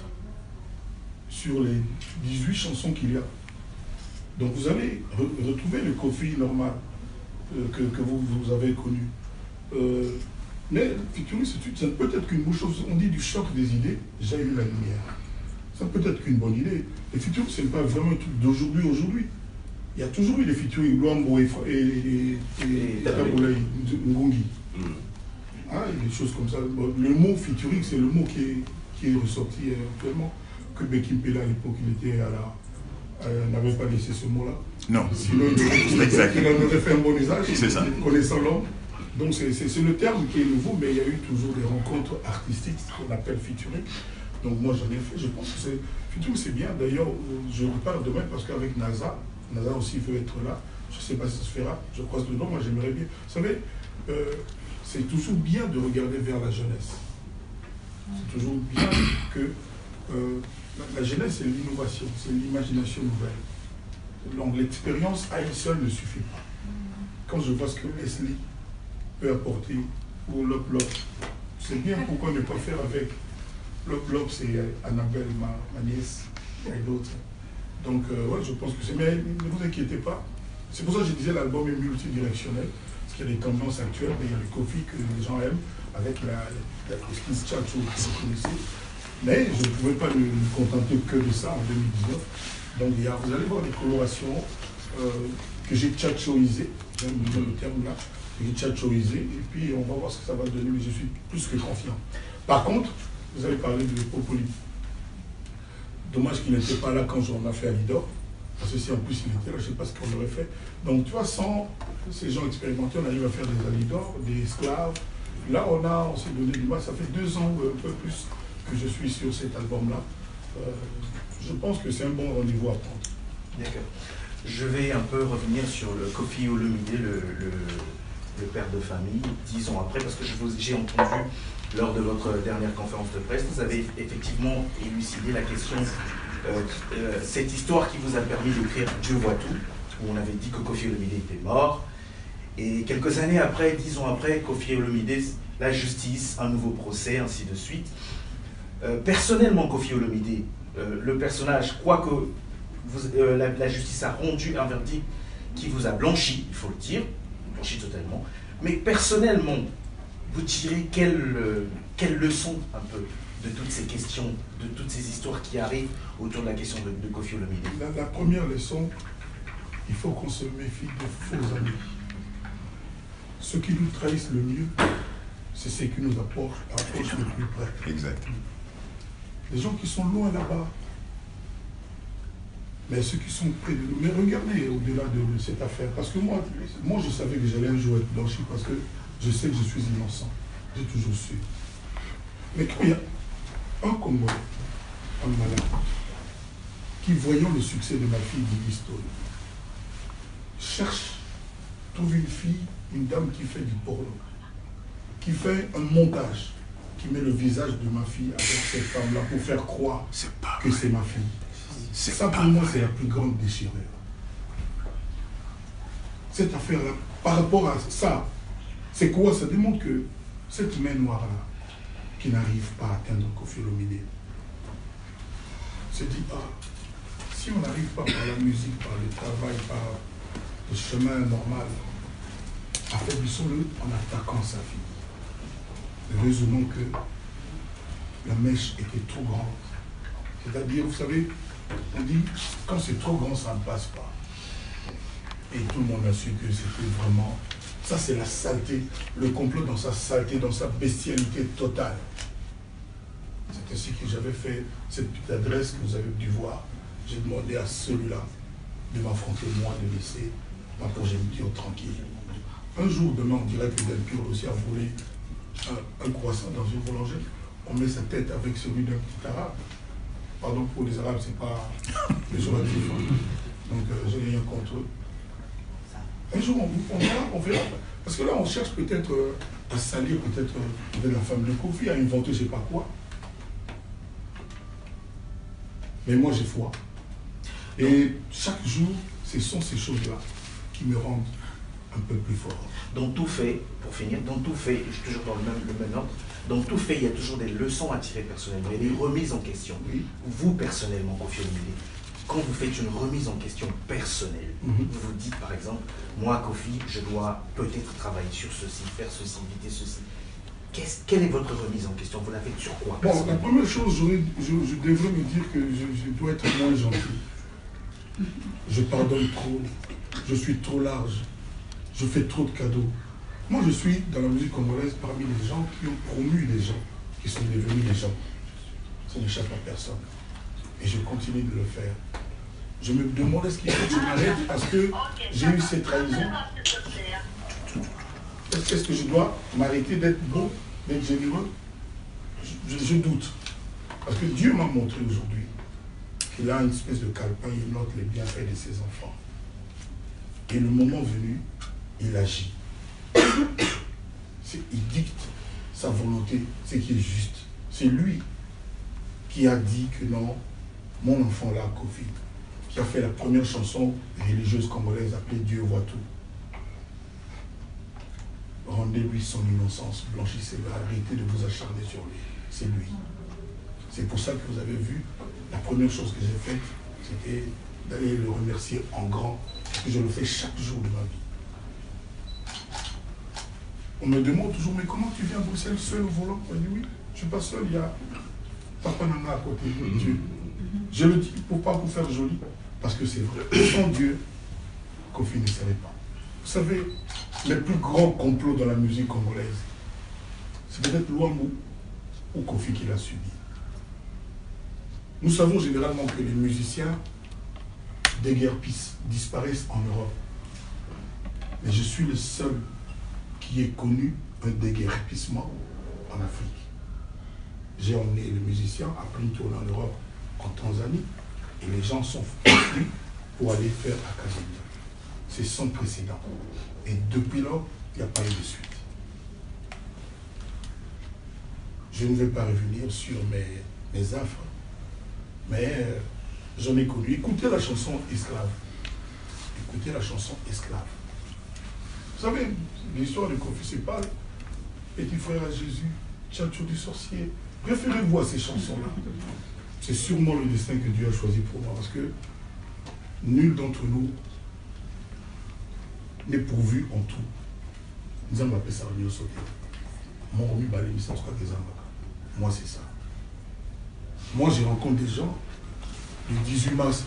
sur les 18 chansons qu'il y a. Donc, vous allez retrouver le Kofi normal que vous avez connu. Mais featuring, c'est peut-être qu'une bonne chose. On dit du choc des idées, j'ai eu la lumière. Ça peut être qu'une bonne idée. Les featuring, ce n'est pas vraiment un truc d'aujourd'hui. Il y a toujours eu des featuring, Luambo et Taboulaye, Ngungi. Ah, des choses comme ça. Bon, le mot featuring, c'est le mot qui est ressorti actuellement. Que Bekimpela, à l'époque, il était n'avait pas laissé ce mot-là. Non. Sinon, il en aurait fait un bon usage. C'est ça. Connaissant l'homme. Donc c'est le terme qui est nouveau, mais il y a eu toujours des rencontres artistiques qu'on appelle featuring. Donc moi j'en ai fait, je pense que featuring c'est bien. D'ailleurs, je reparle demain parce qu'avec NASA aussi veut être là. Je ne sais pas si ça se fera, je croise le nom, moi j'aimerais bien. Vous savez, c'est toujours bien de regarder vers la jeunesse. C'est toujours bien que la jeunesse c'est l'innovation, c'est l'imagination nouvelle. Donc l'expérience à elle seule ne suffit pas. Quand je vois ce que Leslie peut apporter ou Lop, c'est bien, pourquoi ne pas faire avec Lop, c'est Annabelle, ma nièce, et d'autres. Donc, ouais, je pense que c'est... Mais ne vous inquiétez pas. C'est pour ça que je disais l'album est multidirectionnel. Ce qu'il y a des tendances actuelles, mais il y a le Kofi que les gens aiment, avec la skis Tchatcho que vous connaissez. Mais je ne pouvais pas me contenter que de ça en 2019. Donc vous allez voir des colorations que j'ai tchatchoisées, j'aime bien le terme là, que j'ai tchatchoisées, et puis on va voir ce que ça va donner, mais je suis plus que confiant. Par contre, vous avez parlé de Popoli. Dommage qu'il n'était pas là quand on a fait Alidor, parce que si en plus il était là, je ne sais pas ce qu'on aurait fait. Donc tu vois, sans ces gens expérimentés, on arrive à faire des Alidor, des esclaves. Là, on s'est donné du mal, ça fait 2 ans ou un peu plus que je suis sur cet album-là. Je pense que c'est un bon rendez-vous à prendre. D'accord. Je vais un peu revenir sur le Kofi Olomide, le père de famille, 10 ans après, parce que j'ai entendu lors de votre dernière conférence de presse, vous avez effectivement élucidé la question, cette histoire qui vous a permis d'écrire Dieu voit tout, où on avait dit que Kofi Olomide était mort. Et quelques années après, 10 ans après, Kofi Olomide, la justice, un nouveau procès, ainsi de suite. Personnellement, Kofi Olomide, le personnage, quoique la justice a rendu un verdict qui vous a blanchi, il faut le dire, blanchi totalement, mais personnellement, vous tirez quelle leçon un peu de toutes ces questions, de toutes ces histoires qui arrivent autour de la question de Kofi Olomide? La première leçon, il faut qu'on se méfie de faux amis. Ceux qui nous trahissent le mieux, c'est ceux qui nous approchent le plus près. Exact. Les gens qui sont loin là-bas, mais ceux qui sont près de nous. Mais regardez au-delà de cette affaire, parce que moi je savais que j'allais un jour être blanchi, parce que je sais que je suis innocent. J'ai toujours su. Mais quand il y a un Congolais, un malade, qui, voyant le succès de ma fille Livingstone, cherche, trouve une fille, une dame qui fait du porno, qui fait un montage, qui met le visage de ma fille avec cette femme-là pour faire croire que c'est ma fille. Ça, pour moi, c'est la plus grande déchirure. Cette affaire-là, par rapport à ça, c'est quoi? Ça démontre que cette main noire-là, qui n'arrive pas à atteindre Kofi Olomide, se dit, si on n'arrive pas par la musique, par le travail, par le chemin normal, affaiblissons-le en attaquant sa fille. Heureusement que la mèche était trop grande. C'est-à-dire, vous savez, on dit, quand c'est trop grand, ça ne passe pas. Et tout le monde a su que c'était vraiment... Ça, c'est la saleté, le complot dans sa saleté, dans sa bestialité totale. C'est ainsi que j'avais fait cette petite adresse que vous avez dû voir. J'ai demandé à celui-là de m'affronter, moi, de laisser ma progéniture tranquille. Un jour, demain, on dirait que Delpire aussi a volé un croissant dans une boulangerie. On met sa tête avec celui d'un petit arabe. Pardon, pour les arabes, c'est pas péjoratif. Donc, je n'ai rien contre eux. Un jour, on verra. Parce que là, on cherche peut-être à salir peut-être la femme de Kofi, à inventer je ne sais pas quoi. Mais moi, j'ai foi. Et chaque jour, ce sont ces choses-là qui me rendent un peu plus fort. Dans tout fait, pour finir, dans tout fait, je suis toujours dans le même ordre, dans tout fait, il y a toujours des leçons à tirer personnellement, il y a des remises en question. Oui. Vous, personnellement, Kofi Olomide, quand vous faites une remise en question personnelle, vous vous dites par exemple, moi Kofi, je dois peut-être travailler sur ceci, faire ceci, éviter ceci. Quelle est votre remise en question? Vous la faites sur quoi? Bon, la première chose, je devrais me dire que je dois être moins gentil. Je pardonne trop, je suis trop large, je fais trop de cadeaux. Moi, je suis dans la musique congolaise parmi les gens qui ont promu les gens, qui sont devenus les gens. Ça n'échappe à personne. Et je continue de le faire. Je me demande est-ce qu'il faut que je m'arrête parce que j'ai eu cette trahison. Est-ce que je dois m'arrêter d'être beau, d'être généreux? Je doute. Parce que Dieu m'a montré aujourd'hui qu'il a une espèce de calepin, il note les bienfaits de ses enfants. Et le moment venu, il agit. Il dicte sa volonté, ce qui est juste. C'est lui qui a dit que non, mon enfant là, Kofi, qui a fait la première chanson religieuse congolaise appelée Dieu voit tout. Rendez-lui son innocence, blanchissez-le, arrêtez de vous acharner sur lui. C'est lui. C'est pour ça que vous avez vu, la première chose que j'ai faite, c'était d'aller le remercier en grand, parce que je le fais chaque jour de ma vie. On me demande toujours, mais comment tu viens à Bruxelles seul au volant? Je dis oui, je ne suis pas seul, il y a Papa Nana à côté. Dieu. Je le dis pas pour faire joli, parce que c'est vrai. Sans Dieu, Kofi ne serait pas. Vous savez, les plus grands complots dans la musique congolaise, c'est peut-être Luambo ou Kofi qui l'a subi. Nous savons généralement que les musiciens déguerpissent, disparaissent en Europe. Mais je suis le seul qui ait connu un déguerpissement en Afrique. J'ai emmené les musiciens à plein tourner en Europe, en Tanzanie, et les gens sont partis pour aller faire à Casamance. C'est sans précédent. Et depuis lors, il n'y a pas eu de suite. Je ne vais pas revenir sur mes affres, mais j'en ai connu. Écoutez la chanson Esclave. Écoutez la chanson Esclave. Vous savez, l'histoire de Kofi, c'est pas Petit frère à Jésus, Tchatcho du sorcier. Préférez-vous à ces chansons-là. C'est sûrement le destin que Dieu a choisi pour moi, parce que nul d'entre nous n'est pourvu en tout. Nous allons appeler ça le sauté. Mon remis balé, mais ça sera des âmes. Moi, c'est ça. Moi, je rencontre des gens, le 18 mars,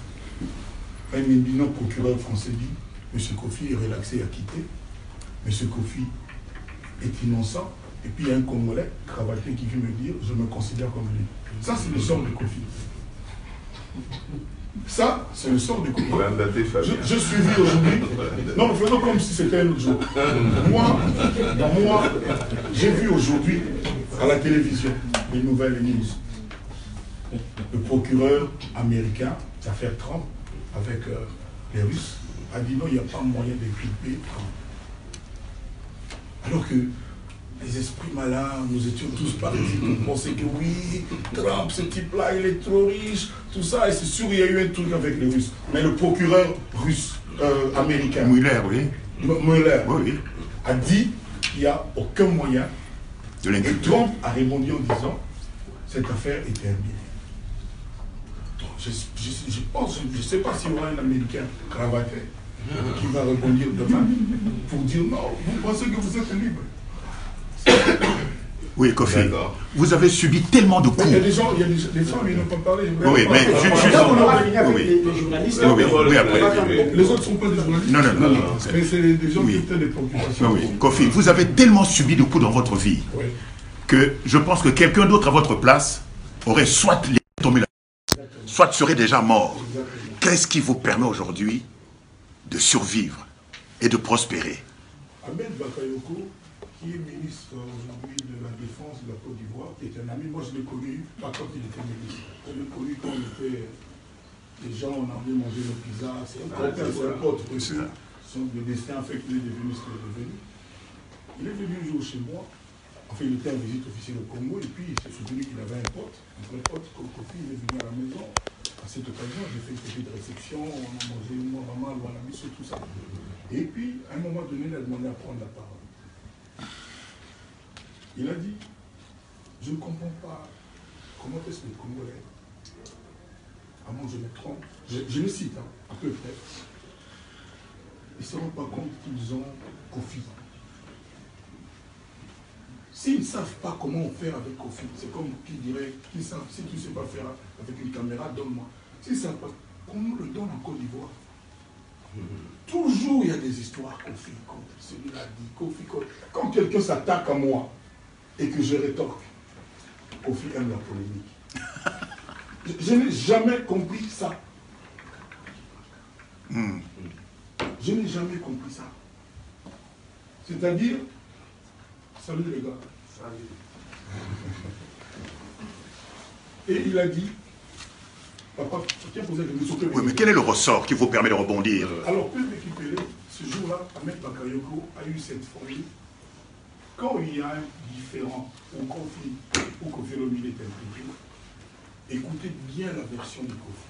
un éminent procureur français dit, M. Kofi est relaxé et acquitté. M. Kofi est innocent. Et puis il y a un Congolais, cravaté, qui vient me dire, je me considère comme lui. Ça, c'est le sort de Kofi. Ça, c'est le sort de Kofi. Je suis vu aujourd'hui. Non, mais faisons comme si c'était un autre jour. Moi, j'ai vu aujourd'hui à la télévision les nouvelles news. Le procureur américain, l'affaire Trump, avec les Russes, a dit non, il n'y a pas moyen d'inculper Trump. Alors que les esprits malins, nous étions tous partis, on pensait que oui, Trump, ce type-là, il est trop riche, tout ça, et c'est sûr, il y a eu un truc avec les Russes. Mais le procureur russe, américain, Mueller, oui. Mueller, oui. a dit qu'il n'y a aucun moyen. Et Trump a répondu en disant, cette affaire est terminée. Donc, je pense, je ne sais pas s'il y aura un Américain cravaté qui va rebondir demain pour dire non, vous pensez que vous êtes libre. Oui, Kofi, vous avez subi tellement de coups. Il y a des gens, ils n'ont pas parlé. Oui, mais les journalistes. Oui, après. Les autres ne sont pas des journalistes. Non. Mais c'est des gens qui ont des préoccupations. Oui, Kofi, vous avez tellement subi de coups dans votre vie que je pense que quelqu'un d'autre à votre place aurait soit tombé là, soit serait déjà mort. Qu'est-ce qui vous permet aujourd'hui de survivre et de prospérer? Ahmed Bakayoko, qui est ministre aujourd'hui de la Défense de la Côte d'Ivoire, qui est un ami. Moi, je l'ai connu, pas quand il était ministre. Je l'ai connu quand on était... Les gens, on a envie de manger nos pizzas. C'est un pote. Le destin a fait qu'il est devenu ce qu'il est devenu. Il est venu un jour chez moi. Enfin, il était en visite officielle au Congo. Et puis, il s'est souvenu qu'il avait un pote. Un vrai pote, comme Kofi, il est venu à la maison. À cette occasion, j'ai fait une petite réception. On a mangé moi, maman, on a mis sur tout ça. Et puis, à un moment donné, il a demandé à prendre la parole. Il a dit, je ne comprends pas comment est-ce que les Congolais, à moins que je me trompe, je le cite, à peu près, ils ne se rendent pas compte qu'ils ont Kofi. S'ils ne savent pas comment faire avec Kofi, c'est comme qui dirait, si tu ne sais pas faire avec une caméra, donne-moi. S'ils ne savent pas, qu'on nous le donne en Côte d'Ivoire. Toujours il y a des histoires Kofi, celui-là dit Kofi. Quand quelqu'un s'attaque à moi et que je rétorque, Kofi aime la polémique. Je n'ai jamais compris ça. Je n'ai jamais compris ça. C'est-à-dire, salut les gars. Salut. Et il a dit, papa, tiens, vous êtes venu sur oui, mais quel est le ressort qui vous permet de rebondir? Alors, peu récupérer, ce jour-là, Ahmed Bakayoko a eu cette formule. Quand il y a un différent ou conflit ou Kofi Olomide est impliqué, écoutez bien la version de Kofi.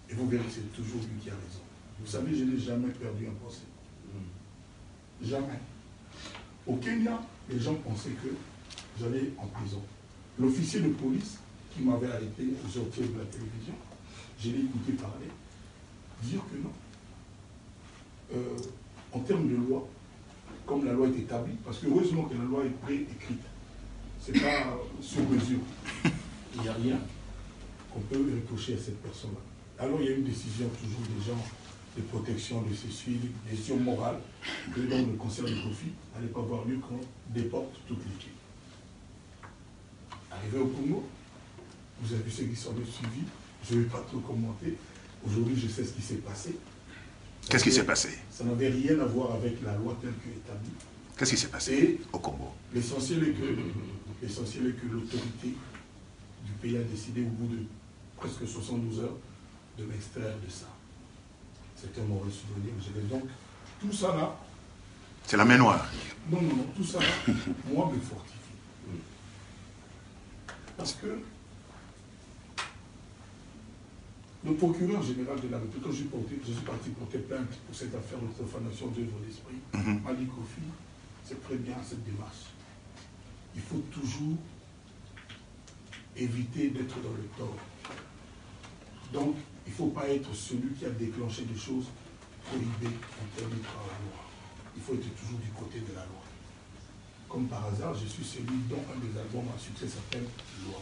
Et vous verrez que c'est toujours lui qui a raison. Vous savez, je n'ai jamais perdu un procès. Jamais. Au Kenya, les gens pensaient que j'allais en prison. L'officier de police qui m'avait arrêté au sortir de la télévision, je l'ai écouté parler, dire que non. En termes de loi, comme la loi est établie, parce que heureusement que la loi est préécrite. Ce n'est pas sur mesure. Il n'y a rien qu'on peut reprocher à cette personne-là. Alors il y a une décision toujours des gens de protection de ces suivis, des décisions morales, que dans le concert de Kofi, n'allait pas avoir lieu qu'on déporte toute l'équipe. Arrivé au Congo, vous avez vu ceux qui sont suivis, je ne vais pas trop commenter. Aujourd'hui, je sais ce qui s'est passé. Qu'est-ce qui s'est passé? Ça n'avait rien à voir avec la loi telle qu'établie. Qu'est-ce qui s'est passé au Congo? L'essentiel est que l'autorité du pays a décidé au bout de presque 72 heures de m'extraire de ça. C'était un mauvais souvenir. Donc, tout ça là... C'est la main noire. Non, tout ça là, moi, me fortifie. Parce que le procureur général de la République, quand je suis parti porter plainte pour cette affaire de profanation d'œuvre d'esprit, m'a dit Kofi, c'est très bien cette démarche. Il faut toujours éviter d'être dans le tort. Donc, il ne faut pas être celui qui a déclenché des choses prohibées, interdites par la loi. Il faut être toujours du côté de la loi. Comme par hasard, je suis celui dont un des albums à succès s'appelle Loi.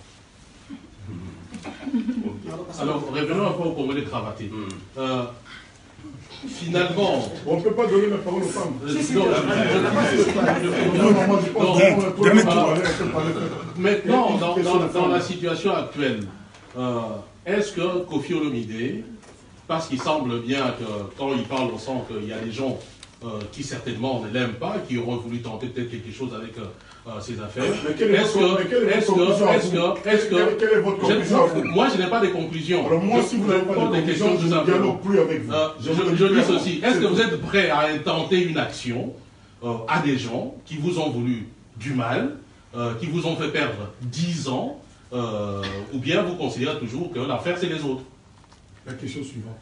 Alors, revenons un peu au Congo des cravatés. Finalement... On ne peut pas donner la parole aux femmes. Maintenant, dans la situation actuelle, est-ce que Kofi Olomide, parce qu'il semble bien que quand il parle, on sent qu'il y a des gens qui certainement ne l'aiment pas, qui auraient voulu tenter peut-être quelque chose avec ces affaires. Moi, je n'ai pas de conclusion. Alors moi, si vous n'avez pas de conclusion, je ne dialogue plus avec vous. Je dis ceci, est-ce que vous êtes prêt à intenter une action à des gens qui vous ont voulu du mal, qui vous ont fait perdre 10 ans, ou bien vous considérez toujours que l'affaire, c'est les autres? La question suivante.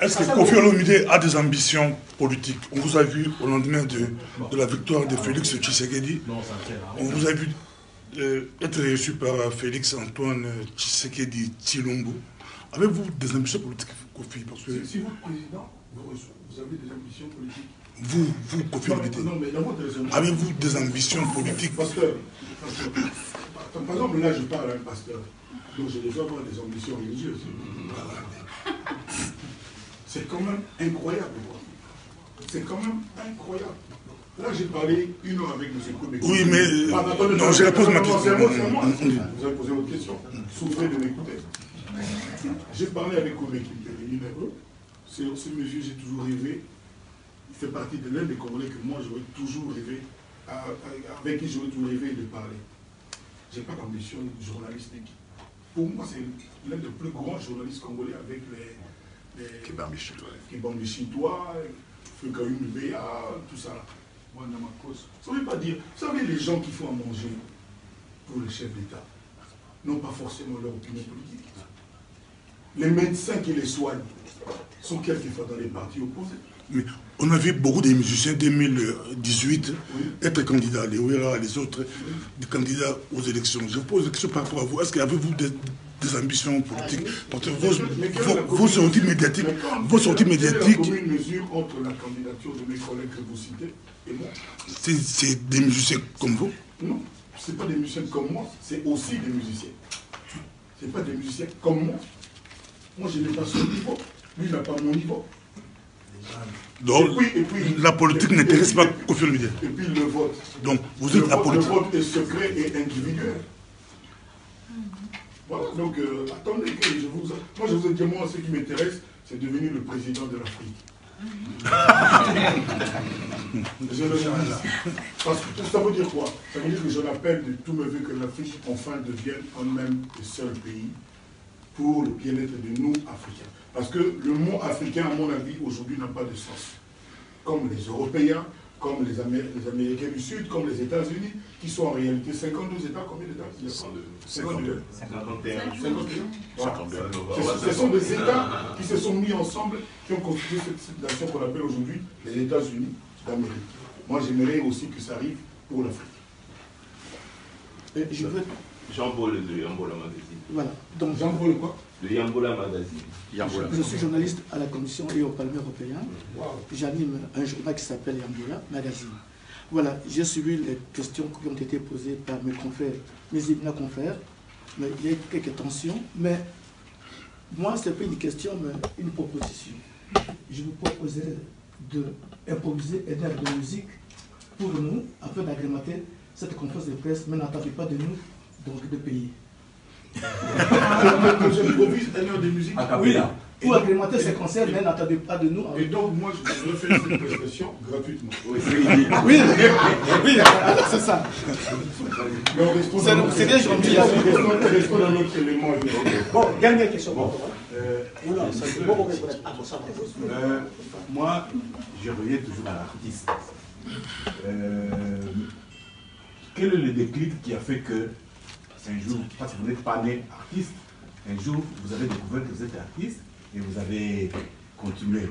Est-ce que Kofi Olomide a des ambitions politiques? On vous a vu au lendemain de la victoire de Félix Tshisekedi. On vous a vu être reçu par Félix Antoine Tshisekedi Tshilombo. Avez-vous des ambitions politiques, Kofi? Parce que si vous êtes président, vous avez des ambitions politiques. Vous Kofi Olomide, avez-vous des ambitions politiques? Pasteur, par exemple, là, je parle à un pasteur. Donc, je devrais avoir des ambitions religieuses. C'est quand même incroyable. C'est quand même incroyable. Là, j'ai parlé une heure avec M. Kobe. Oui, mais... non, je pose ma question. Vous avez posé votre question. Souffrez de m'écouter. J'ai parlé avec Kobe une heure. C'est ce monsieur, j'ai toujours rêvé. Il fait partie de l'un des Congolais que moi, j'aurais toujours rêvé, avec qui j'aurais toujours rêvé de parler. Je n'ai pas d'ambition journalistique. Pour moi, c'est l'un des plus grands journalistes congolais avec les Kibambi Chitois, Fukayum Béa, tout ça. Moi, dans ma cause. Ça ne veut pas dire. Vous savez, les gens qui font à manger pour le chef d'État n'ont pas forcément leur opinion politique. Les médecins qui les soignent sont quelquefois dans les partis opposés. Mais on a vu beaucoup de musiciens 2018 être candidats, les Ouira, les autres, des candidats aux élections. Je vous pose une question par rapport à vous. Est-ce qu'avez-vous des ambitions politiques? Parce que vos sorties médiatiques... Quelle est la commune mesure entre la candidature de mes collègues que vous citez et moi? C'est des musiciens comme vous? Non, ce n'est pas des musiciens comme moi, c'est aussi des musiciens. Ce n'est pas des musiciens comme moi. Moi, je n'ai pas son niveau. Lui, il n'a pas mon niveau. Donc, et puis, la politique n'intéresse pas Kofi Olomide. Et puis le vote. Donc, vous êtes apolitique. Le vote est secret et individuel. Voilà, donc attendez que je vous... Moi, je vous ai dit, moi, ce qui m'intéresse, c'est devenir le président de l'Afrique. Je le dis. Parce que ça veut dire quoi? Ça veut dire que j'en appelle de tous mes vœux que l'Afrique, enfin, devienne un même et seul pays pour le bien-être de nous, Africains. Parce que le mot africain, à mon avis, aujourd'hui, n'a pas de sens. Comme les Européens, comme les Américains du Sud, comme les États-Unis, qui sont en réalité 52 États. Combien d'États? 52. 51. Ce sont des États qui se sont mis ensemble, qui ont constitué cette nation qu'on appelle aujourd'hui les États-Unis d'Amérique. Moi, j'aimerais aussi que ça arrive pour l'Afrique. Je veux Jean-Paul de Yambola Magazine. Voilà. Donc, Jean-Paul quoi? De Yambola Magazine. Yambola. Je suis journaliste à la Commission et au Parlement européen. J'anime un journal qui s'appelle Yambola Magazine. Voilà, j'ai suivi les questions qui ont été posées par mes confrères, mes confrères, mais il y a eu quelques tensions. Mais moi, ce n'est pas une question, mais une proposition. Je vous proposais d'improviser un air de musique pour nous, afin d'agrémenter cette conférence de presse, mais n'attendez pas de nous, donc de payer. J'improvise un air de musique. Oui, pour agrémenter ces concerts, mais n'attendez pas de nous. Et donc, moi, je fais cette prestation gratuitement. Oui, c'est ça. C'est bien gentil. Restons dans notre élément. Bon, dernière question. Moi, je reviens toujours à l'artiste. Quel est le déclic qui a fait que un jour, parce que vous n'êtes pas né artiste, un jour vous avez découvert que vous êtes artiste et vous avez continué.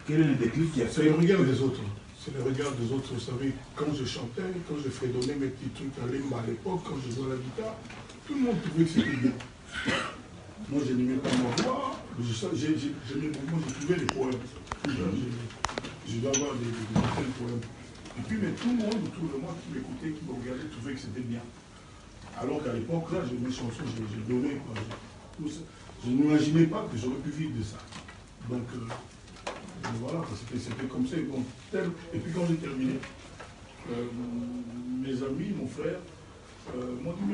Quel est le déclic qui a fait? C'est le regard des autres. C'est le regard des autres. Vous savez, quand je chantais, quand je fredonnais mes petits trucs à Lemba à l'époque, quand je jouais à la guitare, tout le monde trouvait que c'était bien. Moi, je n'aimais pas ma voix, j'aimais beaucoup, j'écrivais des poèmes. Je dois avoir des poèmes. Et puis, mais tout le monde autour de moi qui m'écoutait, qui me regardait, trouvait que c'était bien. Alors qu'à l'époque, là, mes chansons, j'ai donné. Je n'imaginais pas que j'aurais pu vivre de ça. Donc, voilà, c'était comme ça. Bon, et puis quand j'ai terminé, mes amis, mon frère, m'ont dit,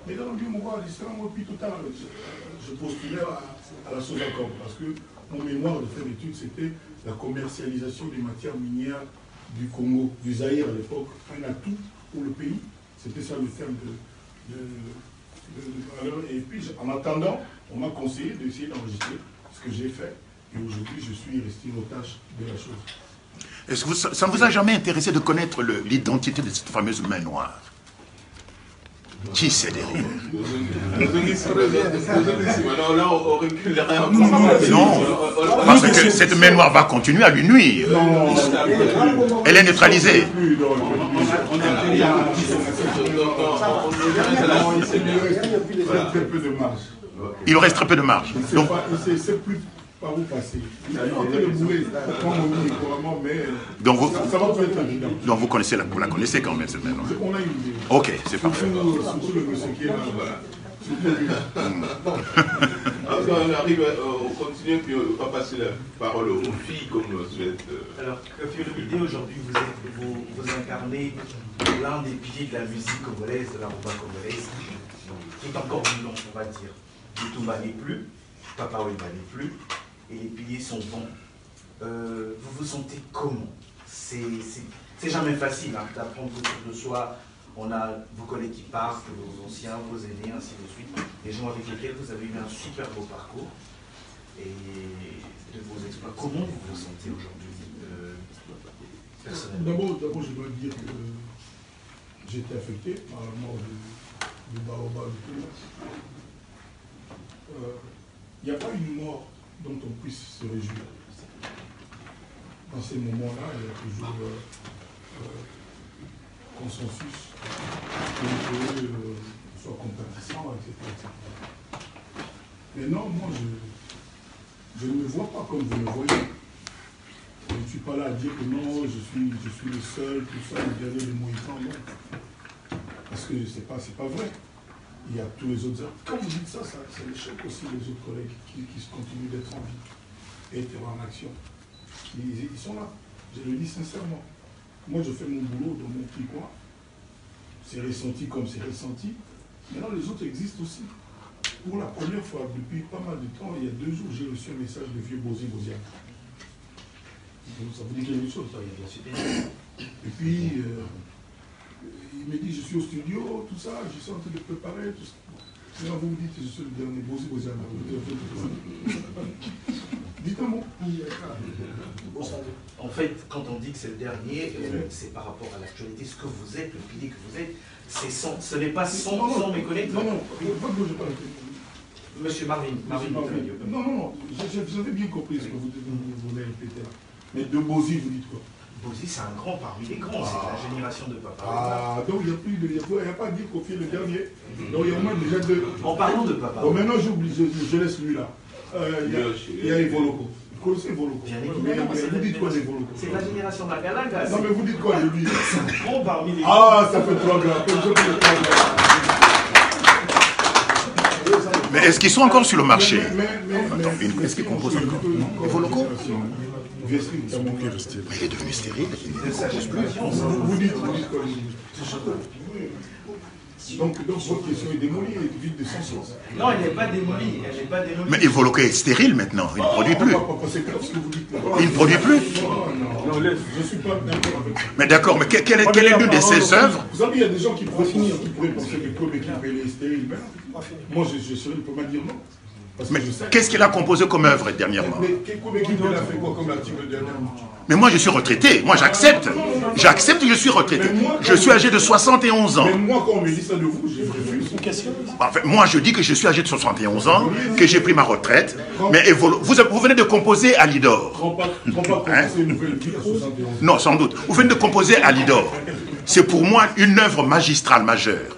mais dans le moi, puis tout à l'heure, je postulais à la Sosacom parce que mon mémoire de faire d'études, c'était la commercialisation des matières minières du Congo, du Zaïre à l'époque, un atout pour le pays. C'était ça le terme et puis, en attendant, on m'a conseillé d'essayer d'enregistrer ce que j'ai fait. Et aujourd'hui, je suis resté en otage de la chose. Est-ce que ça ne vous a jamais intéressé de connaître l'identité de cette fameuse main noire? Qui c'est derrière? Alors là, on reculerait encore. Non, parce que cette main noire va continuer à lui nuire. Elle est neutralisée. Très peu de marge. Il reste très peu de marge. Donc, c'est plus par où passer. Donc vous connaissez vous la connaissez quand même cette main noire. On a une idée. Ok, c'est parfait. Surtout le monsieur qui est là. On arrive, on continue, puis on va passer la parole aux filles comme souhaite. Alors, l'idée aujourd'hui, vous incarnez l'un des piliers de la musique congolaise, de la rumba congolaise, qui est encore vivant, on va dire. Bitumba n'est plus, Papa Wemba n'est plus, et les piliers sont bons. Vous vous sentez comment? C'est jamais facile hein, d'apprendre autour de soi. On a vos collègues qui partent, vos anciens, vos aînés, ainsi de suite. Les gens avec lesquels vous avez eu un super beau parcours et de vos exploits. Comment vous vous sentez aujourd'hui personnellement? D'abord, je dois dire que j'ai été affecté par la mort du Baobab de Toulouse. Il n'y a pas une mort dont on puisse se réjouir. Dans ces moments-là, il y a toujours consensus, soit compatissant, etc. Mais non, moi, je ne me vois pas comme vous me voyez. Je ne suis pas là à dire que non, je suis le seul, tout ça, le dernier des Mohicans, non. Parce que c'est pas vrai. Il y a tous les autres. Quand vous dites ça, c'est l'échec aussi des autres collègues qui continuent d'être en vie et d'être en action. Ils sont là. Je le dis sincèrement. Moi, je fais mon boulot dans mon petit coin. C'est ressenti comme c'est ressenti. Maintenant, les autres existent aussi. Pour la première fois, depuis pas mal de temps, il y a 2 jours, j'ai reçu un message de vieux Bosi Boziak. Ça vous dit quelque chose, ça? Et puis, il me dit, je suis au studio, tout ça, je suis en train de préparer, tout ça. Maintenant, vous me dites, je suis le dernier Bosi Boziak. Dites un mot. En fait, quand on dit que c'est le dernier, c'est par rapport à l'actualité, ce que vous êtes, le pilier que vous êtes, ce n'est pas sans mes collègues. Non, pas que je parle. Monsieur Marvin. Non, j'avais bien compris ce que vous voulez répéter là. Mais de Bosi, vous dites quoi? Bozi, c'est un grand parmi les grands, c'est la génération de Papa Wemba. Ah, donc il n'y a plus de. Il n'y a pas dit Kofi le dernier. Donc il y a au moins déjà deux. En parlant de Papa. Bon, maintenant j'oublie, je laisse lui là. Il y a Evoloko. Vous connaissez Evoloko? Vous dites quoi d'Evoloko? C'est la génération Magalaga. Non, mais vous dites quoi de lui? C'est un grand parmi les grands. Ah, ça fait 3 gars. Mais est-ce qu'ils sont encore sur le marché? Est-ce qu'ils composent encore? Evoloko? Il est devenu stérile, il ne compose plus. Vous dites quoi? Donc votre question est démolie, elle est vide de sens. Non, elle n'est pas démolie. Mais Evoloko est stérile maintenant, il ne produit plus. Il ne produit plus. Non, je ne suis pas d'accord avec ça. Mais d'accord, mais quelle est l'une de ses œuvres? Vous savez, il y a des gens qui pourraient penser que Kobe Kipele est stérile. Moi, je ne peux pas dire non. Mais qu'est-ce qu'il a composé comme œuvre dernièrement? Mais Kobe Kipele a fait quoi comme article dernièrement? Mais moi je suis retraité, moi j'accepte. J'accepte que je suis retraité. Je suis âgé de 71 ans. Mais moi quand on me dit ça de vous, je refuse. Enfin, moi je dis que je suis âgé de 71 ans, que j'ai pris ma retraite. Mais vous venez de composer à Lidor. Hein? Non, sans doute. Vous venez de composer à Lidor. C'est pour moi une œuvre magistrale majeure.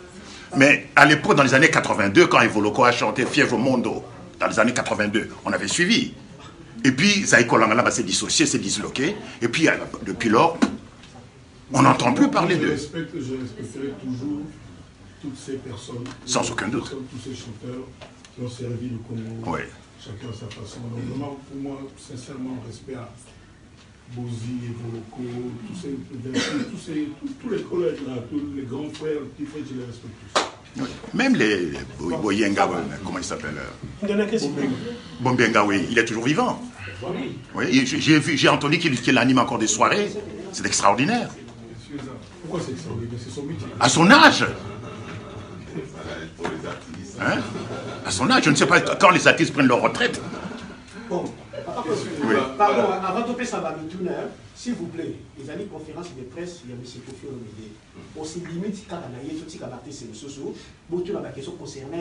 Mais à l'époque, dans les années 82, quand Evoloko a chanté Fièvre Mondo, dans les années 82, on avait suivi. Et puis, Zaïko Langala s'est dissocié, s'est disloqué. Et puis, depuis lors, on n'entend plus parler d'eux. Je respecterai toujours toutes ces personnes. Sans aucun doute. Tous ces chanteurs qui ont servi le Congo. Oui. Chacun à sa façon. Donc, vraiment, pour moi, sincèrement, respect à Bozi, Evoloko, tous les collègues là, tous les grands frères, petits frères, je les respecte tous. Oui. Même les Boyenga, comment il s'appelle? Bombenga, oui, il est toujours vivant. Oui, j'ai entendu qu'il anime encore des soirées. C'est extraordinaire. Pourquoi c'est extraordinaire? C'est son métier. À son âge. Hein? À son âge, je ne sais pas quand les artistes prennent leur retraite. Bon, oui. Pardon, avant de faire ça, s'il vous plaît, les années conférences de presse, il y a M. Kofi Olomide. Aussi limite, quand on a eu tout ce qui a marqué, c'est le soso. Beaucoup de questions concernant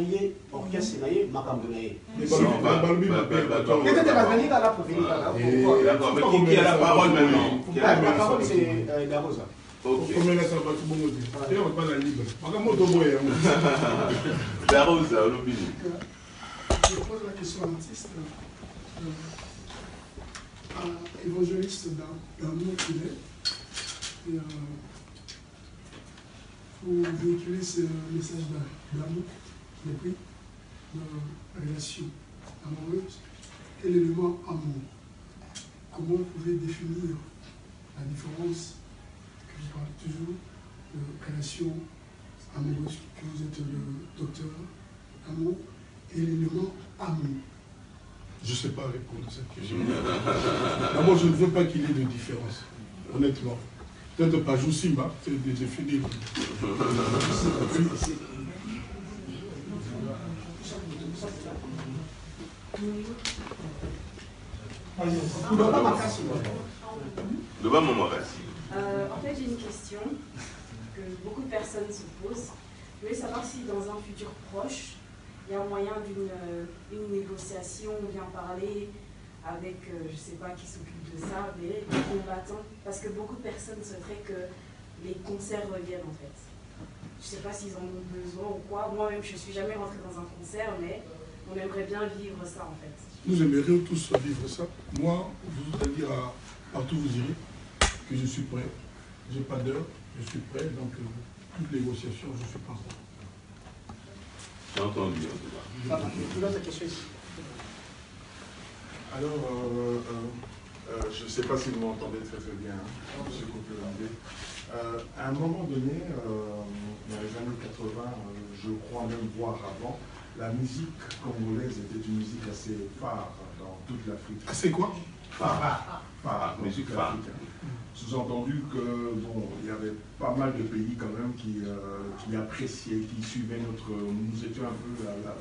l'orchestre, Makamboulaye. Mais Balbi m'a payé. Qui a la parole maintenant? La parole, c'est Garosa. Garosa, Olobini. Je pose la question à l'artiste. Évangéliste d'un nom qu'il est. Et pour véhiculer ce message d'amour, mépris, de relation amoureuse, quel élément amour? Comment vous pouvez définir la différence que je parle toujours de relation amoureuse, que vous êtes le docteur amour, et l'élément amour? Je ne sais pas répondre à cette question. D'abord, je ne veux pas qu'il y ait de différence, honnêtement. Peut-être pas Joussimba, c'est défini. En fait, j'ai une question que beaucoup de personnes se posent. Je voulais savoir si dans un futur proche, il y a moyen d'une négociation, on vient parler avec, je ne sais pas qui s'occupe de ça, mais les combattants, parce que beaucoup de personnes souhaiteraient que les concerts reviennent en fait. Je ne sais pas s'ils en ont besoin ou quoi. Moi-même, je ne suis jamais rentrée dans un concert, mais on aimerait bien vivre ça en fait. Nous aimerions tous vivre ça. Moi, je voudrais dire partout où vous irez que je suis prêt. Je n'ai pas d'heure, je suis prêt, donc toute négociation, je suis pas. J'ai entendu en tout cas. Alors, je ne sais pas si vous m'entendez très bien, hein, M. Kofi. À un moment donné, dans les années 80, je crois même voir avant, la musique congolaise était une musique assez phare dans toute l'Afrique. C'est quoi? Phare. Musique phare. Sous-entendu que, bon, il y avait pas mal de pays quand même qui appréciaient, qui suivaient nous étions un peu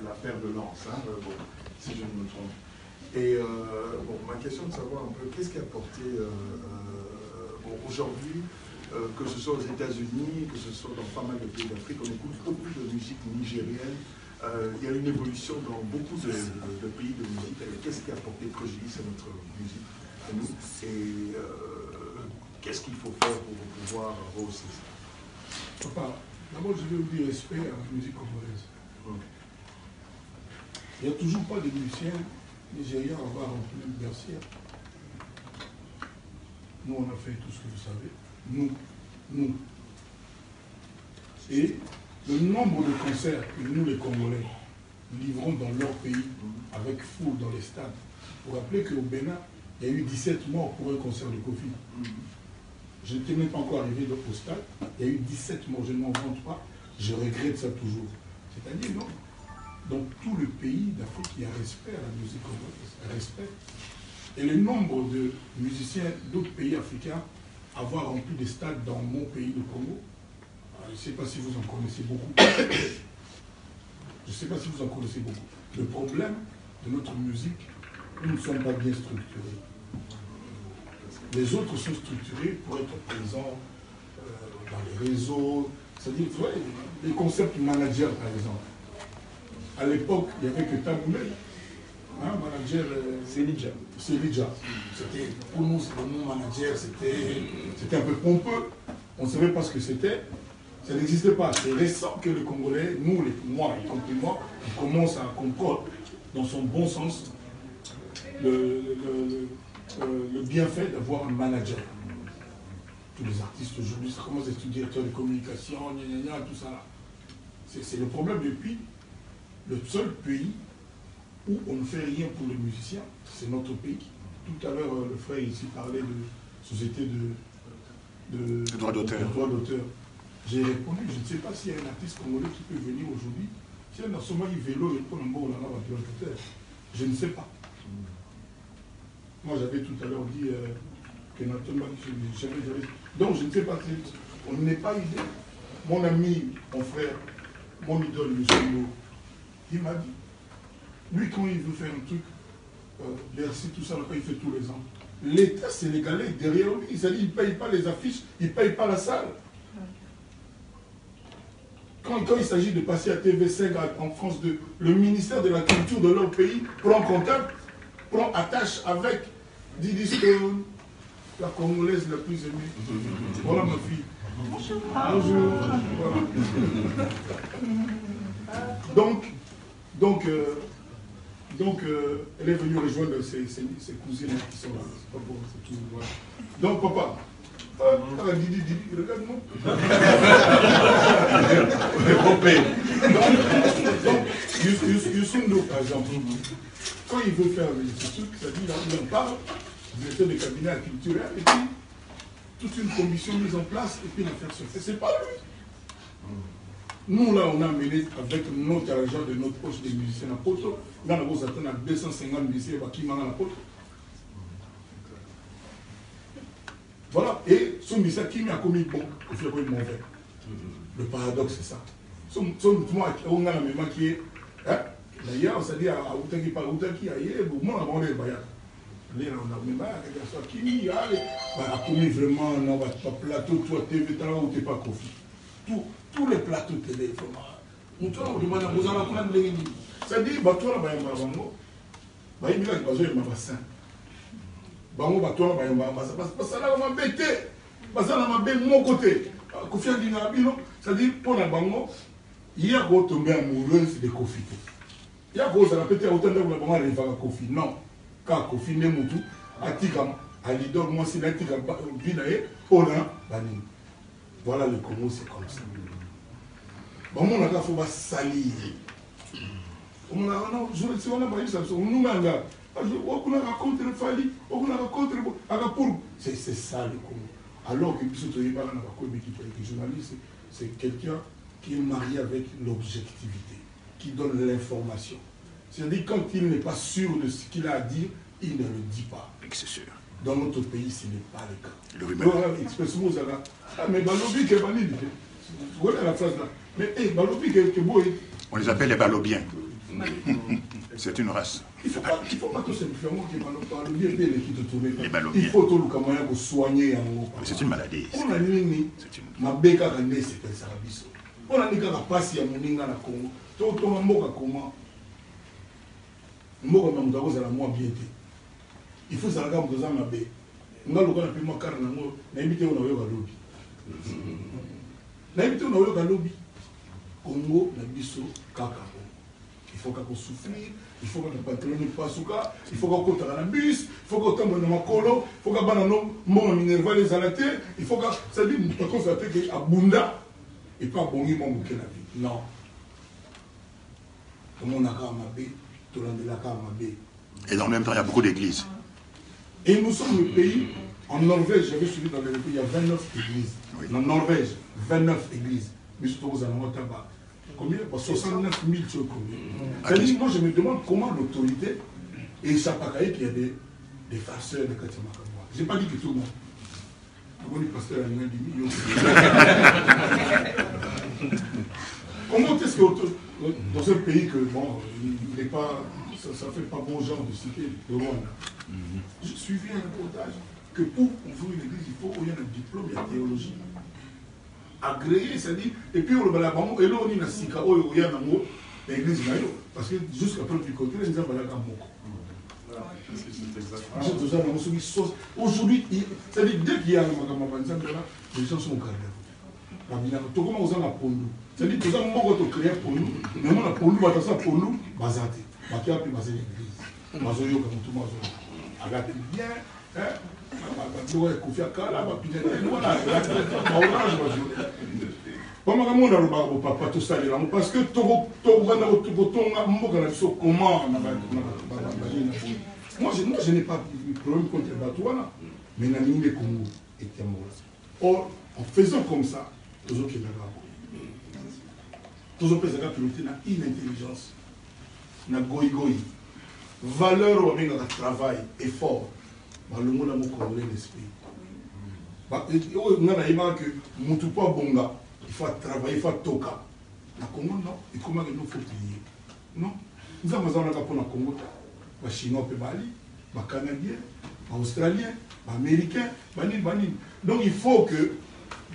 la paire de lance, hein, bon, si je ne me trompe. Et bon, ma question de savoir un peu, qu'est-ce qui a porté, bon, aujourd'hui, que ce soit aux États-Unis, que ce soit dans pas mal de pays d'Afrique, on écoute beaucoup de musique nigérienne. Il y a une évolution dans beaucoup de pays de musique. Qu'est-ce qui a porté préjudice à notre musique, à nous? Et qu'est-ce qu'il faut faire pour pouvoir rehausser ça? Papa, d'abord je veux dire respect à la musique congolaise. Il n'y a toujours pas de musiciens nigériens à avoir rempli le Bercy. Nous, on a fait tout ce que vous savez. Nous. Et le nombre de concerts que nous, les Congolais, livrons dans leur pays, avec foule dans les stades. Vous rappelez qu'au Bénin, il y a eu 17 morts pour un concert de Kofi. Je n'étais même pas encore arrivé au stade. Il y a eu 17 morts, je ne m'en vante pas. Je regrette ça toujours. C'est-à-dire, non. Dans tout le pays d'Afrique, il y a respect à la musique congolaise. Respect. Et le nombre de musiciens d'autres pays africains avoir rempli des stades dans mon pays, le Congo, je ne sais pas si vous en connaissez beaucoup. Je ne sais pas si vous en connaissez beaucoup. Le problème de notre musique, nous ne sommes pas bien structurés. Les autres sont structurés pour être présents dans les réseaux. C'est-à-dire, vous voyez, les concepts managers, par exemple. À l'époque, il n'y avait que Taboulé. Manager, c'est Lidja. C'était, pour nous, le mot manager, c'était un peu pompeux. On ne savait pas ce que c'était. Ça n'existait pas. C'est récent que le Congolais, nous, moi, y compris moi, on commence à comprendre, dans son bon sens, le bienfait d'avoir un manager. Tous les artistes aujourd'hui, ça commence à être directeur de communication, tout ça là. C'est le problème depuis le seul pays où on ne fait rien pour les musiciens, c'est notre pays. Tout à l'heure, le frère ici parlait de société de droits d'auteur. J'ai répondu, je ne sais pas s'il y a un artiste congolais qui peut venir aujourd'hui. Si il y a un Somalie vélo et pour un bon, je ne sais pas. Moi, j'avais tout à l'heure dit que Nathan, donc je ne sais pas, on n'est pas idée. Mon ami, mon frère, mon idole, M. Lo, il m'a dit, lui, quand il veut faire un truc, Bercy, tout ça, il fait tous les ans. L'État sénégalais derrière lui, il ne paye pas les affiches, il ne paye pas la salle. Quand il s'agit de passer à TV5 en France, le ministère de la Culture de leur pays prend contact, prend attache avec Didi Stone, la Congolaise la plus aimée. Voilà ma fille. Bonjour. Bonjour. Voilà. Donc, elle est venue rejoindre ses cousines qui sont là. C'est pas bon, c'est tout. Voilà. Donc, papa, Didi, regarde-moi. Donc, Youssou, par exemple, quand il veut faire ce truc, c'est-à-dire il en parle, directeur de cabinet culturel, et puis toute une commission mise en place, et puis l'affaire se fait. C'est pas lui. Nous, là, on a mené avec notre argent de notre poche des musiciens à Poto. Là, on va attendre à 250 musiciens qui mangent à Poto. Voilà. Et ce musicien qui m'a commis bon, il fait mauvais. Le paradoxe, c'est ça. On a la mémoire qui est. D'ailleurs, on s'est dit à Outaki, pas Outaki, ailleurs, au moins avant les baillards. Là, on a mémoire, qui a commis vraiment dans votre plateau, toi, TV, t'as ou t'es pas Kofi. Tous les plateaux télé, nous avons demandé à vous en apprendre les lignes. C'est-à-dire, toi, là, il y a un bango, il y a un bassin. Bango, toi, il y a un bassin. Parce que ça, là, on m'a bêté. Parce que ça, on m'a bêté de mon côté. Kofi a dit, c'est-à-dire, pour la bango, il y a qu'on tombe amoureuse de Kofi. Il y a qu'on s'en a pété autant de la bango, elle va à Kofi. Non. Car Kofi n'est moutou, à Tigam, à l'idole, moi, c'est la Tigam, Binae, Ona, Banin. Voilà le Congo, c'est comme ça. Bon, on a fait salir. On a raconté le Fali, on a raconté le Agapur. C'est ça le Congo. Alors que les journalistes, c'est quelqu'un qui est marié avec l'objectivité, qui donne l'information. C'est-à-dire quand il n'est pas sûr de ce qu'il a à dire, il ne le dit pas. C'est sûr. Dans notre pays, ce n'est pas le cas. Le rumeur. Mais Balobi, qui est valide. Vous voyez la phrase là. Mais Balobi, qui est beau. On les appelle les Balobiens. C'est une race. Il ne faut pas tout simplement que Balobi est bien qui te tourne. Il faut tout le Kamaya pour soigner. C'est une maladie. On a dit ma béka rende c'est que ça rabiso. On a dit que la passe ya moninga na Congo. Tout le monde comment. Mboka na mutakoza la moi bien. Il faut ça regarder dans ma bé. nga lokola mpe mwa kara nango nayebi te oyo nayoka lobi nayebi te oyo nayoka lobi Congo na biso kaka il faut kaka souffrir il faut que pantalon ne pasuka il faut que kotaka na bus il faut que otambola na makolo il faut que bana no mbongo minerval ezala te il faut que ça dit moto akozala te ke abunda et pas bongi mwa moke na vie non tomonaka mabe tolandelaka mabe. Et dans le même temps, il y a beaucoup d'églises. Et nous sommes le pays, en Norvège, j'avais suivi dans le pays, il y a 29 églises. Oui. En Norvège, 29 églises. Mais surtout aux Allemands, tabac. Combien? 69 000 sur combien? C'est-à-dire, moi je me demande comment l'autorité, et ça pas qu'il y a des farceurs de Katima Kaboua. Je n'ai pas dit que tout le monde. Comment les pasteurs à l'Indimi, comment est-ce que dans un pays que, bon, il n'est pas. Ça ne fait pas bon genre de citer le Rwanda. J'ai suivi un reportage que pour ouvrir une église, il faut qu'il y ait un diplôme de théologie. Agréé, c'est-à-dire, et puis on va et là on est dans Sika, il y a l'église, parce que jusqu'à preuve du côté, les gens vont aller à Moko. Aujourd'hui, c'est-à-dire, dès qu'il y a un magasin, les gens sont au carré. Tout comme on a Pondou. C'est-à-dire, tout ça, on va créer Pondou, mais on a Pondou, on va faire Pondou, Bazate. Je suis bien, parce que moi je n'ai pas de problème contre les Batouana, mais le Congo est amoureux. Or, en faisant comme ça, tous les piloter une intelligence. Na goi valeur au travail effort le monde a congolais l'esprit que mutupa bonga il faut travailler il faut toka na Congo non et comment il faut plier non nous avons besoin de na Congo ba chinois pe bali ba canadien ba australien ba américain bani donc il faut que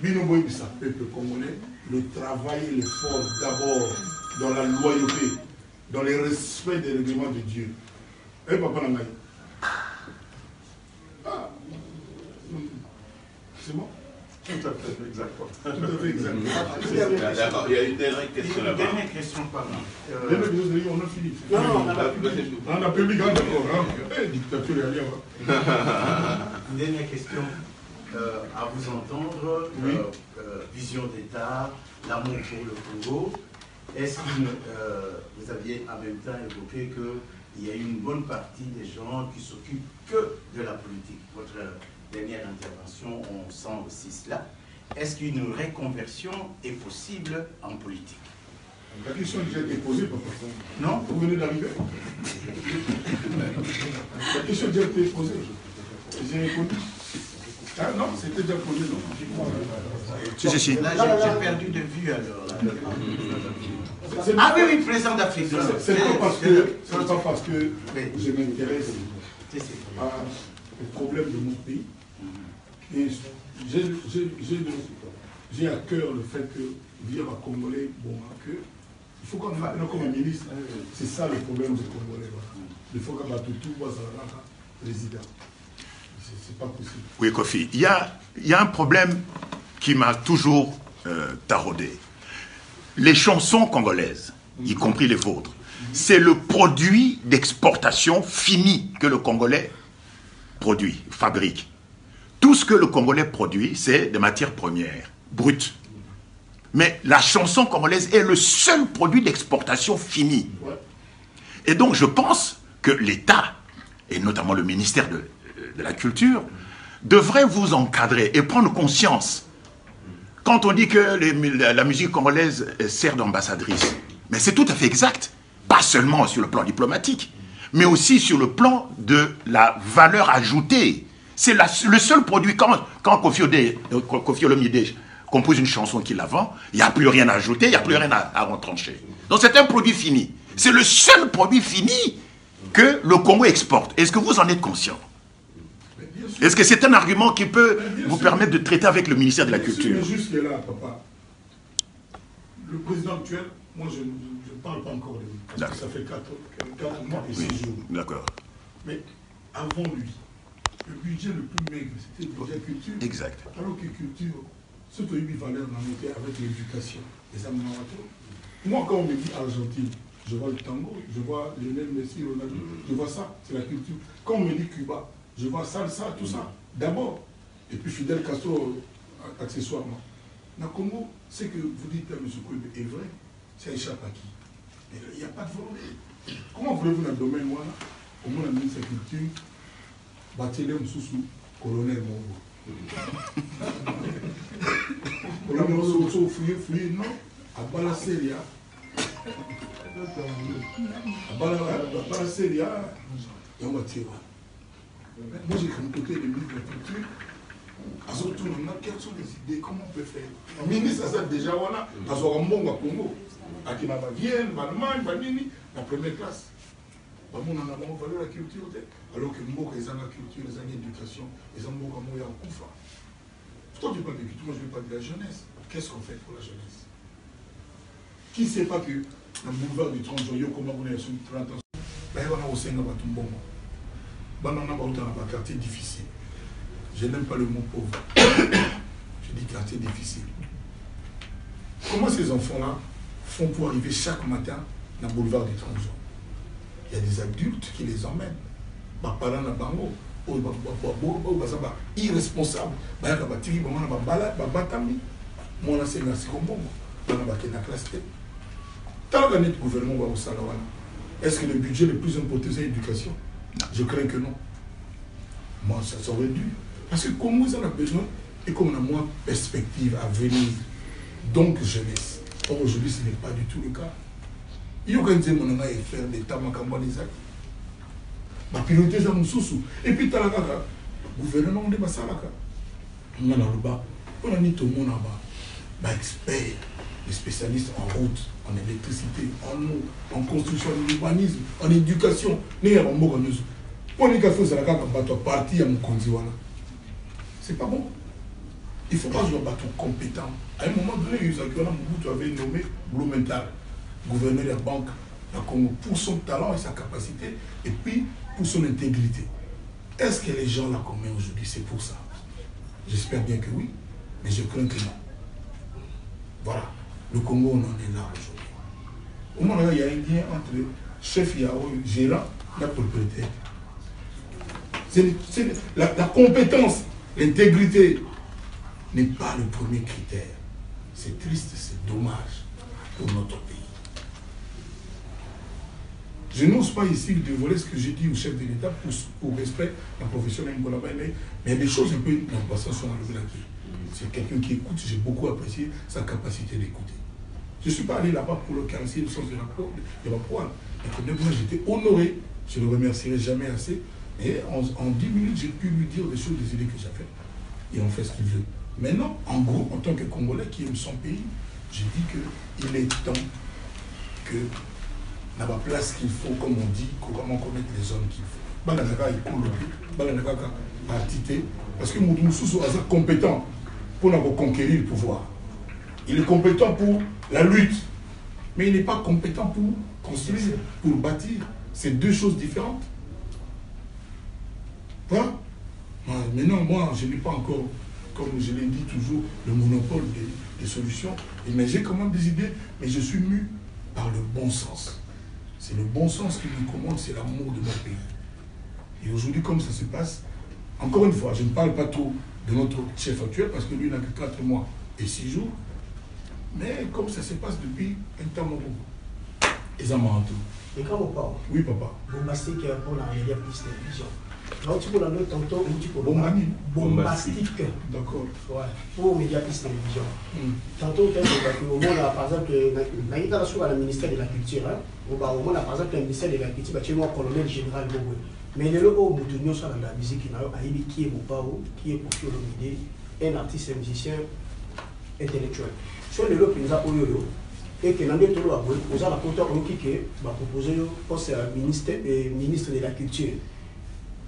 bino boy bisa peuple congolais le travail et l'effort d'abord dans la loyauté dans le respect des règlements de Dieu. Eh, papa Nangaï. Ah, c'est bon? Tout à fait, exactement. Tout à fait, exactement. D'accord, il y a une dernière question là-bas. Une dernière question, pardon. On a fini. Non, on a public, d'accord. Dictature et alliance. Une dernière question. À vous entendre, oui. Vision d'État, l'amour pour le Congo. Est-ce que vous aviez en même temps évoqué qu'il y a une bonne partie des gens qui s'occupent que de la politique? Votre dernière intervention, on sent aussi cela. Est-ce qu'une reconversion est possible en politique? La question a déjà été posée, papa. Non? Vous venez d'arriver. La question a déjà été posée. J'ai répondu. Ah non, c'était déjà posé, non? Si. Là, j'ai perdu de vue alors. Ah oui, président d'Afrique. C'est pas parce que je m'intéresse au problème de mon pays. Et j'ai à cœur le fait que dire à Congolais, bon, que il faut qu'on ait comme un ministre. C'est ça le problème des Congolais. Il faut qu'on ait tout président. C'est pas possible. Oui, Kofi, il y a un problème qui m'a toujours taraudé. Les chansons congolaises, y compris les vôtres, c'est le produit d'exportation fini que le Congolais produit, fabrique. Tout ce que le Congolais produit, c'est des matières premières, brutes. Mais la chanson congolaise est le seul produit d'exportation fini. Et donc je pense que l'État, et notamment le ministère de la Culture, devrait vous encadrer et prendre conscience. Quand on dit que la musique congolaise sert d'ambassadrice, mais c'est tout à fait exact. Pas seulement sur le plan diplomatique, mais aussi sur le plan de la valeur ajoutée. C'est le seul produit, quand Koffi Olomide compose une chanson qui la vend, il n'y a plus rien à ajouter, il n'y a plus rien à retrancher. Donc c'est un produit fini. C'est le seul produit fini que le Congo exporte. Est-ce que vous en êtes conscient? Est-ce que c'est un argument qui peut vous permettre de traiter avec le ministère de la Culture? Mais jusque-là, papa, le président actuel, moi je ne parle pas encore de lui, parce que ça fait 4 mois et 6 jours. D'accord. Mais avant lui, le budget le plus maigre, c'était le budget culture. Exact. Alors que culture, ce qui a eu valeur dans notre avec l'éducation, les amateurs. Moi, quand on me dit Argentine, je vois le tango, je vois Lionel Messi, Ronaldo, je vois ça, c'est la culture. Quand on me dit Cuba, je vois salsa, tout ça, d'abord. Et puis Fidel Castro, accessoirement. Dans le Congo, ce que vous dites à M. Kouébé est vrai, ça échappe à qui? Il n'y a pas de volonté. Comment voulez-vous dans le domaine, moi, au moins la ministre de la Culture, Batele Moussou, colonel Mongo. Colonel Moussou, fouillé, non, à Balaseria. À Balaseria, il y a un bâtiment. Moi, j'ai côté le ministre de la Culture. Quelles sont les idées? Comment on peut faire? Le ministre, ça déjà, on a un bon Congo. À qui va Vienne, Allemagne, la première classe. On a valeur la culture. Alors que moi, les années culture, les années d'éducation, les années en Koufa. Toi, tu parles de culture, moi, je ne vais pas de la jeunesse. Qu'est-ce qu'on fait pour la jeunesse? Qui ne sait pas que dans le boulevard du 30 juillet, comment vous avez sur 30 ans, on a aussi un quartier difficile. Je n'aime pas le mot pauvre. Je dis quartier difficile. Comment ces enfants-là font pour arriver chaque matin dans le boulevard du 30 juin? Il y a des adultes qui les emmènent. Irresponsable. Est-ce que le budget le plus important c'est l'éducation? Je crains que non. Moi, ça aurait dû. Parce que comme vous en avez besoin, et comme on a moins de perspectives à venir, donc jeunesse. Or aujourd'hui, ce n'est pas du tout le cas. Il y a quand même faire des tamakamba des actes. Ma priorité, c'est mon sous. Et puis, le gouvernement de Bassalaka. On a le bas. On a mis tout le monde là-bas. Experts, des spécialistes en route, en électricité, en eau, en construction, en urbanisme, en éducation. C'est pas bon. Il ne faut pas jouer un bâton compétent. À un moment donné, Mobutu avait nommé Blumenthal, gouverneur de la banque de Congo, pour son talent et sa capacité, et puis pour son intégrité. Est-ce que les gens la connaissent aujourd'hui? C'est pour ça. J'espère bien que oui, mais je crains que non. Voilà. Le Congo, on en est là aujourd'hui. Au moment où il y a un lien entre chef Yao, gérant et propriétaire. La compétence, l'intégrité n'est pas le premier critère. C'est triste, c'est dommage pour notre pays. Je n'ose pas ici dévoiler ce que j'ai dit au chef de l'État pour respect la profession de Nicolas Bailey, mais il y a des choses un peu dans le passage sur la vie. C'est quelqu'un qui écoute, j'ai beaucoup apprécié sa capacité d'écouter. Je ne suis pas allé là-bas pour le caresser le sens de la poêle. Et quand même, moi j'étais honoré, je ne le remercierai jamais assez. Et en 10 minutes, j'ai pu lui dire des choses, des idées que j'avais. Et on fait ce qu'il veut. Maintenant, en gros, en tant que Congolais qui aime son pays, je dis qu'il est temps que, dans la place qu'il faut, comme on dit, comment connaître les hommes qu'il faut. Parce que Moudoussou est compétent pour conquérir le pouvoir. Il est compétent pour la lutte. Mais il n'est pas compétent pour construire, pour bâtir. C'est deux choses différentes. Voilà. Maintenant, moi, je n'ai pas encore, comme je l'ai dit toujours, le monopole des solutions. Mais j'ai quand même des idées, mais je suis mu par le bon sens. C'est le bon sens qui nous commande, c'est l'amour de notre pays. Et aujourd'hui, comme ça se passe, encore une fois, je ne parle pas trop de notre chef actuel, parce que lui n'a que 4 mois et 6 jours. Mais comme ça se passe depuis un temps long. Et ça m'a entendu. Et quand on parle, oui, papa. Bombastique pour la média plus télévision. Là, tu peux l'annoncer tantôt, ou tu peux bombastique. D'accord. Ouais, pour média plus télévision. Tantôt, au moment là, par exemple, dans le ministère de la Culture, au moment là, par exemple, le ministère de la Culture, tu es le colonel général Bobo. Mais le logo où nous sommes dans la musique, qui est Bopao, qui est pour l'idée, un artiste, un musicien intellectuel. Sur le logo, nous avons et que l'année tout le monde, nous avons proposé le poste ministre de la Culture.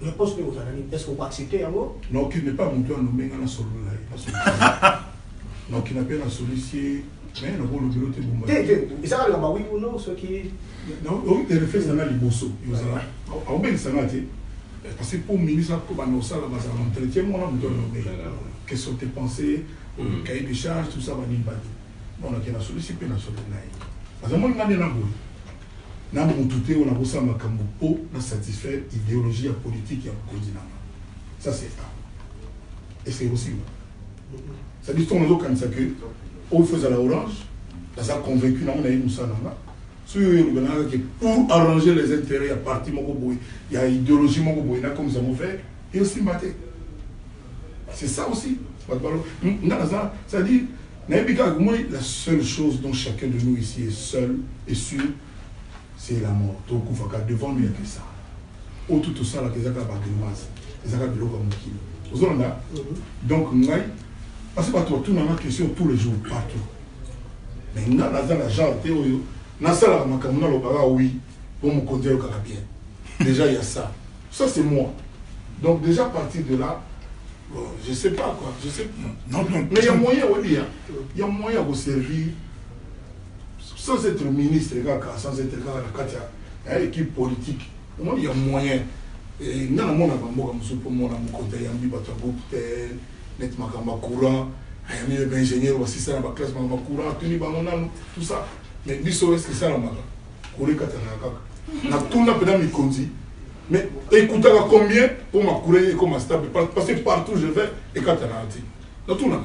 Je pense que vous allez, est-ce qu'on peut accepter un mot? Non, qui n'est pas monté à nommer un solo là. Non, qui n'a pas un solicier, mais le bureau de Bombastique. Et ça va oui ou non, ce qui. Non, il refait ça dans les bossos. On met ça là, Parce que pour le ministre, l'entretien, moi, on me donne quelles sont tes pensées, cahier de charges, tout ça, on a une solution, on a une solution. Parce que moi, je suis na mututé on a besoin de pour satisfaire l'idéologie politique et politique. Ça c'est ça. Et c'est aussi. Ça dit qu'on a comme ça que au faisait la orange, ça a convaincu on a eu ça là. Pour arranger les intérêts à partir il y a idéologie comme ça m'ont fait et aussi maté. C'est ça aussi. Ça dit la seule chose dont chacun de nous ici est seul et sûr, c'est la mort. Donc, devant lui, il n'y a que ça. Au tout ça, il y a des donc, parce que tout le monde a question tous les jours, partout. Mais il y a des gens qui ont oui, pour me conduire bien. Déjà, il y a ça. Ça, c'est moi. Donc, déjà, à partir de là, je ne sais pas quoi. Je sais pas. Non, mais il y a moyen, oui, il y a moyen de servir. Sans être ministre, sans être une équipe politique, il y a moyen. Il y a moyen de ingénieur, tout ça. Mais est-ce que ça mais écoutez combien pour ma courir comme stable parce que partout je vais et quand dans tout là.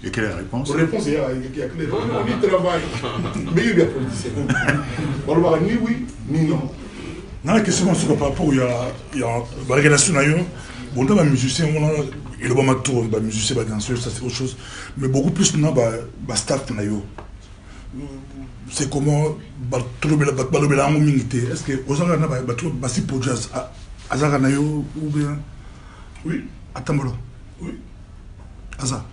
Et quelle est la réponse? La réponse est on y travaille. Mais il y a des politiciens. On va ni oui, ni non. Dans la question sur par rapport il y a la relation d'ailleurs, bon dans les musiciens, il y a le bon tour, les musiciens, les danseurs, ça c'est autre chose. Mais beaucoup plus dans le staff d'ailleurs. C'est comment est-ce que aux gens là basi pour jazz azara nayo ou bien oui atambolo oui Aza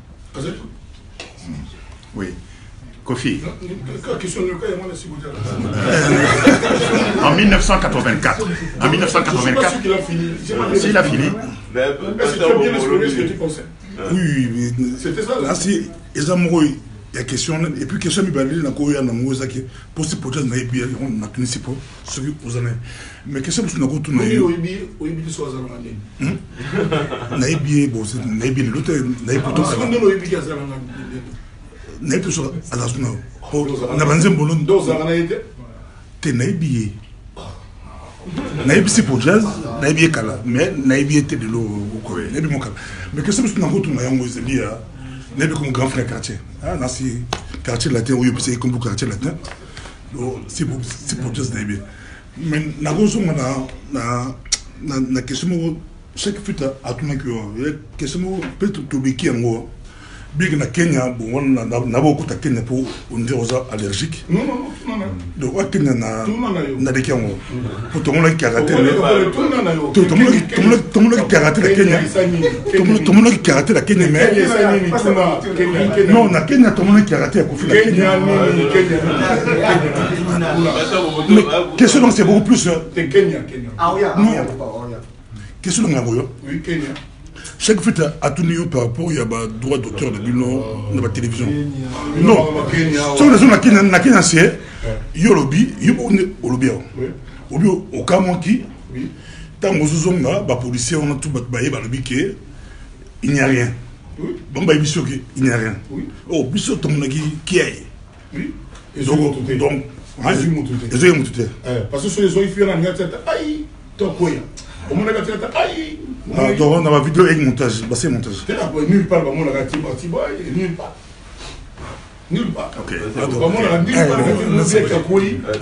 oui Kofi en 1984 s'il a fini est-ce que tu as bien exprimé ce que tu pensais oui c'était ça là si les amoureux il y a question et puis question mi balil na ko ya na ngoza ki possible pour na ibi on na tunisi po ce que vous avez mais question na ko tu na yo ibi so za na ibi bon na ibi l'autre na ibi to na ibi so ala suna na banze mbolo do za na ide te na ibi na ibi si pour jazz na ibi kala mais na ibi était de l'eau ko na ibi mo kala mais question na ko tu na yango zebia n'est pas comme grand frère quartier. Dans ce quartier latin, oui, c'est comme le quartier latin. C'est pour juste des mais la question, chaque fois, à tout le monde, il y a une question, peut-être tout le monde Big na Kenya, bon, on a beaucoup de Kenya pour on dit aux allergiques. Non. Donc, au Kenya, na des Kenya. Pour tout le monde qui a raté la Kenya. Tout le monde qui a raté la Kenya, mais. Non, na Kenya, tout le monde qui a raté la Kenya. Mais question, c'est beaucoup plus. Kenya. Ah oui, Question, oui, Kenya. Chaque fois, à tout niveau par rapport, il y a des droits d'auteur de l'Union dans la télévision. Non, sur les zones de Kenya, c'est il y a lobby, il y a lobby. Au cas où tant que nous avons des policiers, on a tout lobby il n'y a rien. Bon, il n'y a rien. Oh, bisous, tout le monde qui est. Donc, parce que sur les zones, il faut y aller aïe, toi quoi? On a dans la vidéo avec montage, c'est montage. Nulle part, nulle part. Ok.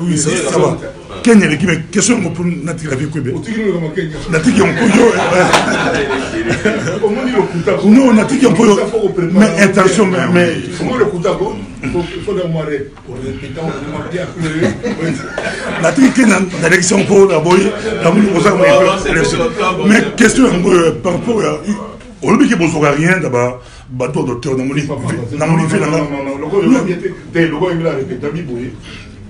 Oui, ça va. Kenya, l'équipe, question pour Nati la vie Kouébé. Nati qui ont non, Nati qui ont mais attention, mais. Comment le Koutako? Il faut démarrer. Nati qui est dans l'élection pour la boy, mais question par rapport à. On ne peut pas rien d'abord. Bateau docteur dans mon livre.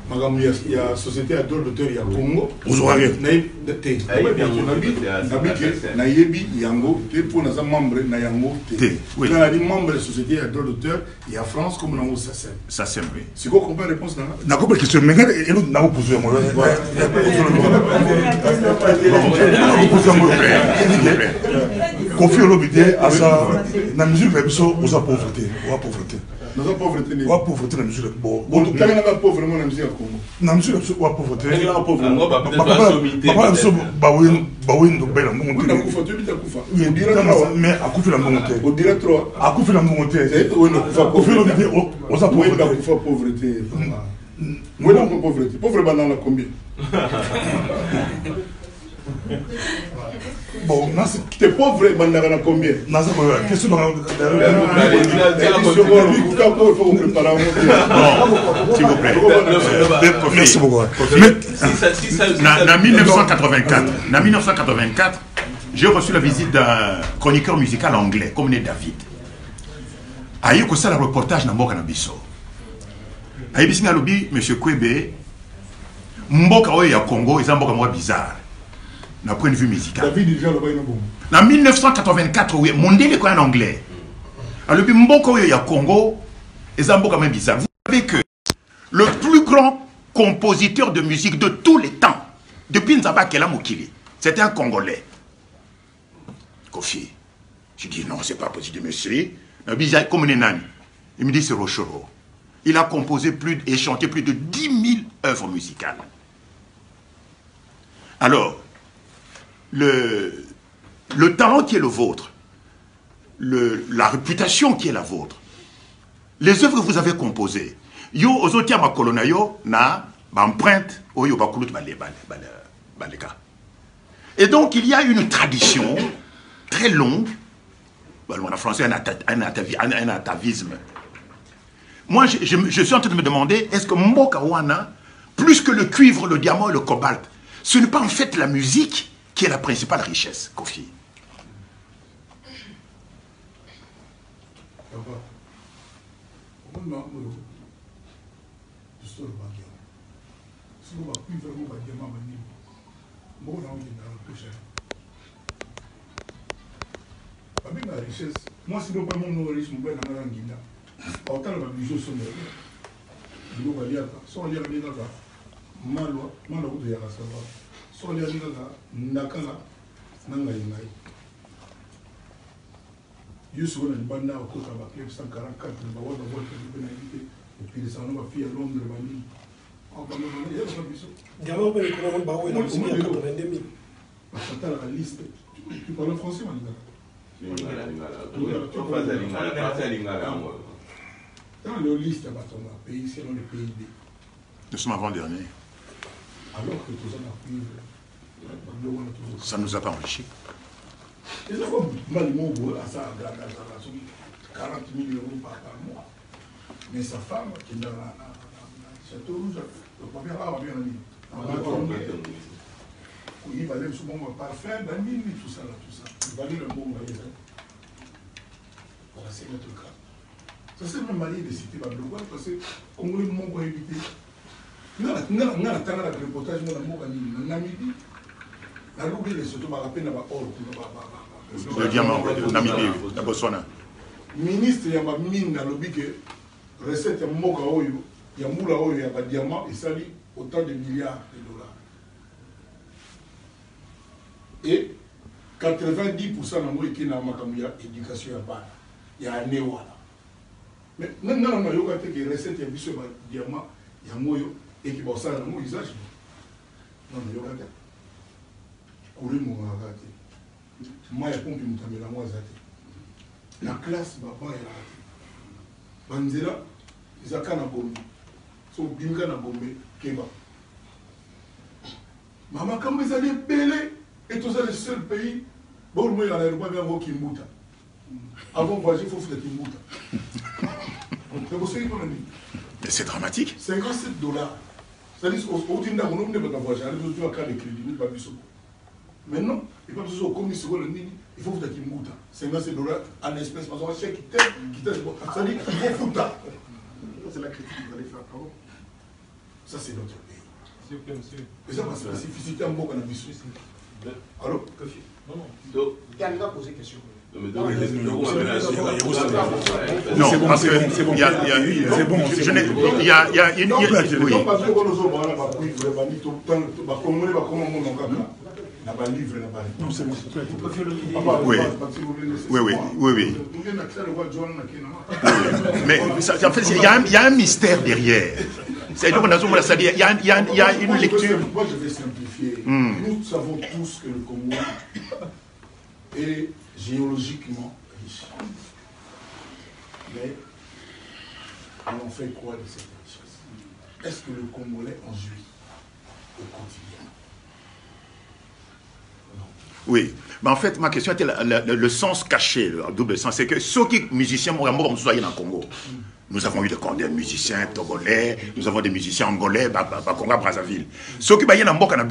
il y a société à droit d'auteur, il y a Congo. Vous aurez Nayebi, Yango, pour les membres, Nayango, quand on a dit membre de la société à droit d'auteur, il y a France comme on a SACEM. SACEM, oui. C'est quoi qu'on peut répondre là? N'a pas de question, mais et nous n'avons pas posé un mot. Kofi Olomide, à ça, la musique, la musique, aux pauvreté. Nous avons pauvreté. Nous avons pauvreté, la musique. Bon, quand on a pauvreté, la musique à Congo. La musique, la pauvreté. La pauvreté. Mais à Kofi la monté. On dirait trop. À Kofi la monté. Kofi Olomide, aux pauvreté. Moi, la pauvreté. Pauvre banane à combien? Bon, t'es pauvre, banane à combien? Non, c'est pas question de s'il vous plaît. Merci beaucoup. En 1984, j'ai reçu la visite d'un chroniqueur musical anglais, comme né David. Aïe, que ça, le reportage n'a pas Nabiso. Aïe, bisina lobi, M. Kwebe, Mboka Oya Congo, ils ont beaucoup bizarre. D'un point de vue musical. En 1984, oui, Mondele est en anglais. Alors, Mboka Oya Congo, ils ont beaucoup bizarre. Vous savez que le plus grand compositeur de musique de tous les temps, depuis Nzaba Kela Mokili, c'était un Congolais. Kofi. Je dis non, c'est pas possible, monsieur. Comme Nenani. Il me dit c'est Rochero. Il a composé et chanté plus de 10 000 œuvres musicales. Alors, le talent qui est le vôtre, la réputation qui est la vôtre, les œuvres que vous avez composées, yo ozotia makolona yo na empreinte oyo bakulut baleka. Et donc il y a une tradition très longue, en français un atavisme. Moi je suis en train de me demander, est-ce que Mboka Wana, plus que le cuivre, le diamant et le cobalt, ce n'est pas en fait la musique qui est la principale richesse, Kofi? La richesse, moi si nous pas mon riche, mon père n'a rien. Autant la bijou sont là. Bijou va lire ça. Soit lire lire ça. Malo de yara ça va. Soit lire lire ça. Nakala nanga yingai. Yusu na banda ko ka ba club 144 ba wona wona ko na invité et puis ça on va faire à Londres bani. On va me dire ça biso. Diamant ba ko ba wona ko 82 000. Parce que la liste. Tu parles français maintenant? Dans le liste, pays, selon le PIB. Nous sommes avant-dernier. Alors que tout ça n'a plus. Ça ne nous a pas enrichi. Et là, comme Malimo, ça a 40 000 € par mois. Mais sa femme, qui est dans la château rouge, le premier là, bien ami. Il va aller sur mon parfum, tout ça, tout ça. Il va aller le bon voyage. Voilà, c'est notre cas. Ça, c'est même manière de citer Bablouane, parce que Congolais m'ont pas évité. Nous avons un reportage en Namibie. La Roubaix, les surtout, ma rappelle, le diamant, Namibie, la Botswana. Ministre, il y a ma mine dans le but que recette, il y a Moka Oyo, il y a Moula Oyo, il y a un diamant, et ça dit autant de milliards de dollars. Et 90% de moi qui n'a pas d'éducation, il y a un néo. Mais non, il y a des recettes, il y a des diamants, il y a un moyo, et qui va ça dans mon usage. Non, il y a des courir mon gâté. Moi, il y a pompe, il y a la classe, papa, il y a Banzela, ils ont qu'à bombe. Ils ont bien qu'à bombe, Keba. Maman, comme ils allaient belé. Et tout ça, le seul pays, bon, moi, il y a l'aéroport, il y a un Kimbuta. Avant de voyager, il faut faire Kimbuta. Mais c'est dramatique. 57 $. C'est-à-dire, au Tinda, on n'a pas voyager, on a un cas de crédit, il n'y a pas de sous. Mais non, il n'y a pas de sous, comme il faut faire Kimbuta. 57 $ en espèces, parce qu'on a un chèque qui t'aide. C'est-à-dire, il faut foutre. C'est la critique qu'il fallait faire. Ça, c'est notre pays. S'il vous plaît, monsieur. Et ça, ma spécificité en bon cannabis. Allô? Non, non. Quelqu'un a posé question. Non, parce que c'est bon. Il y a une. Non, c'est bon. Oui. Mais en fait, il y a un mystère derrière. Il y a une lecture. Moi, je vais simplifier. Nous savons tous que le Congo est géologiquement riche. Mais on en fait quoi de cette richesse? Est-ce que le Congolais en jouit au quotidien? Oui, mais en fait, ma question était le sens caché, le double sens. C'est que ceux qui musiciens, dans le Congo, nous avons eu des musiciens togolais, nous avons des musiciens angolais, Congo, Brazzaville. Ceux qui sont dans le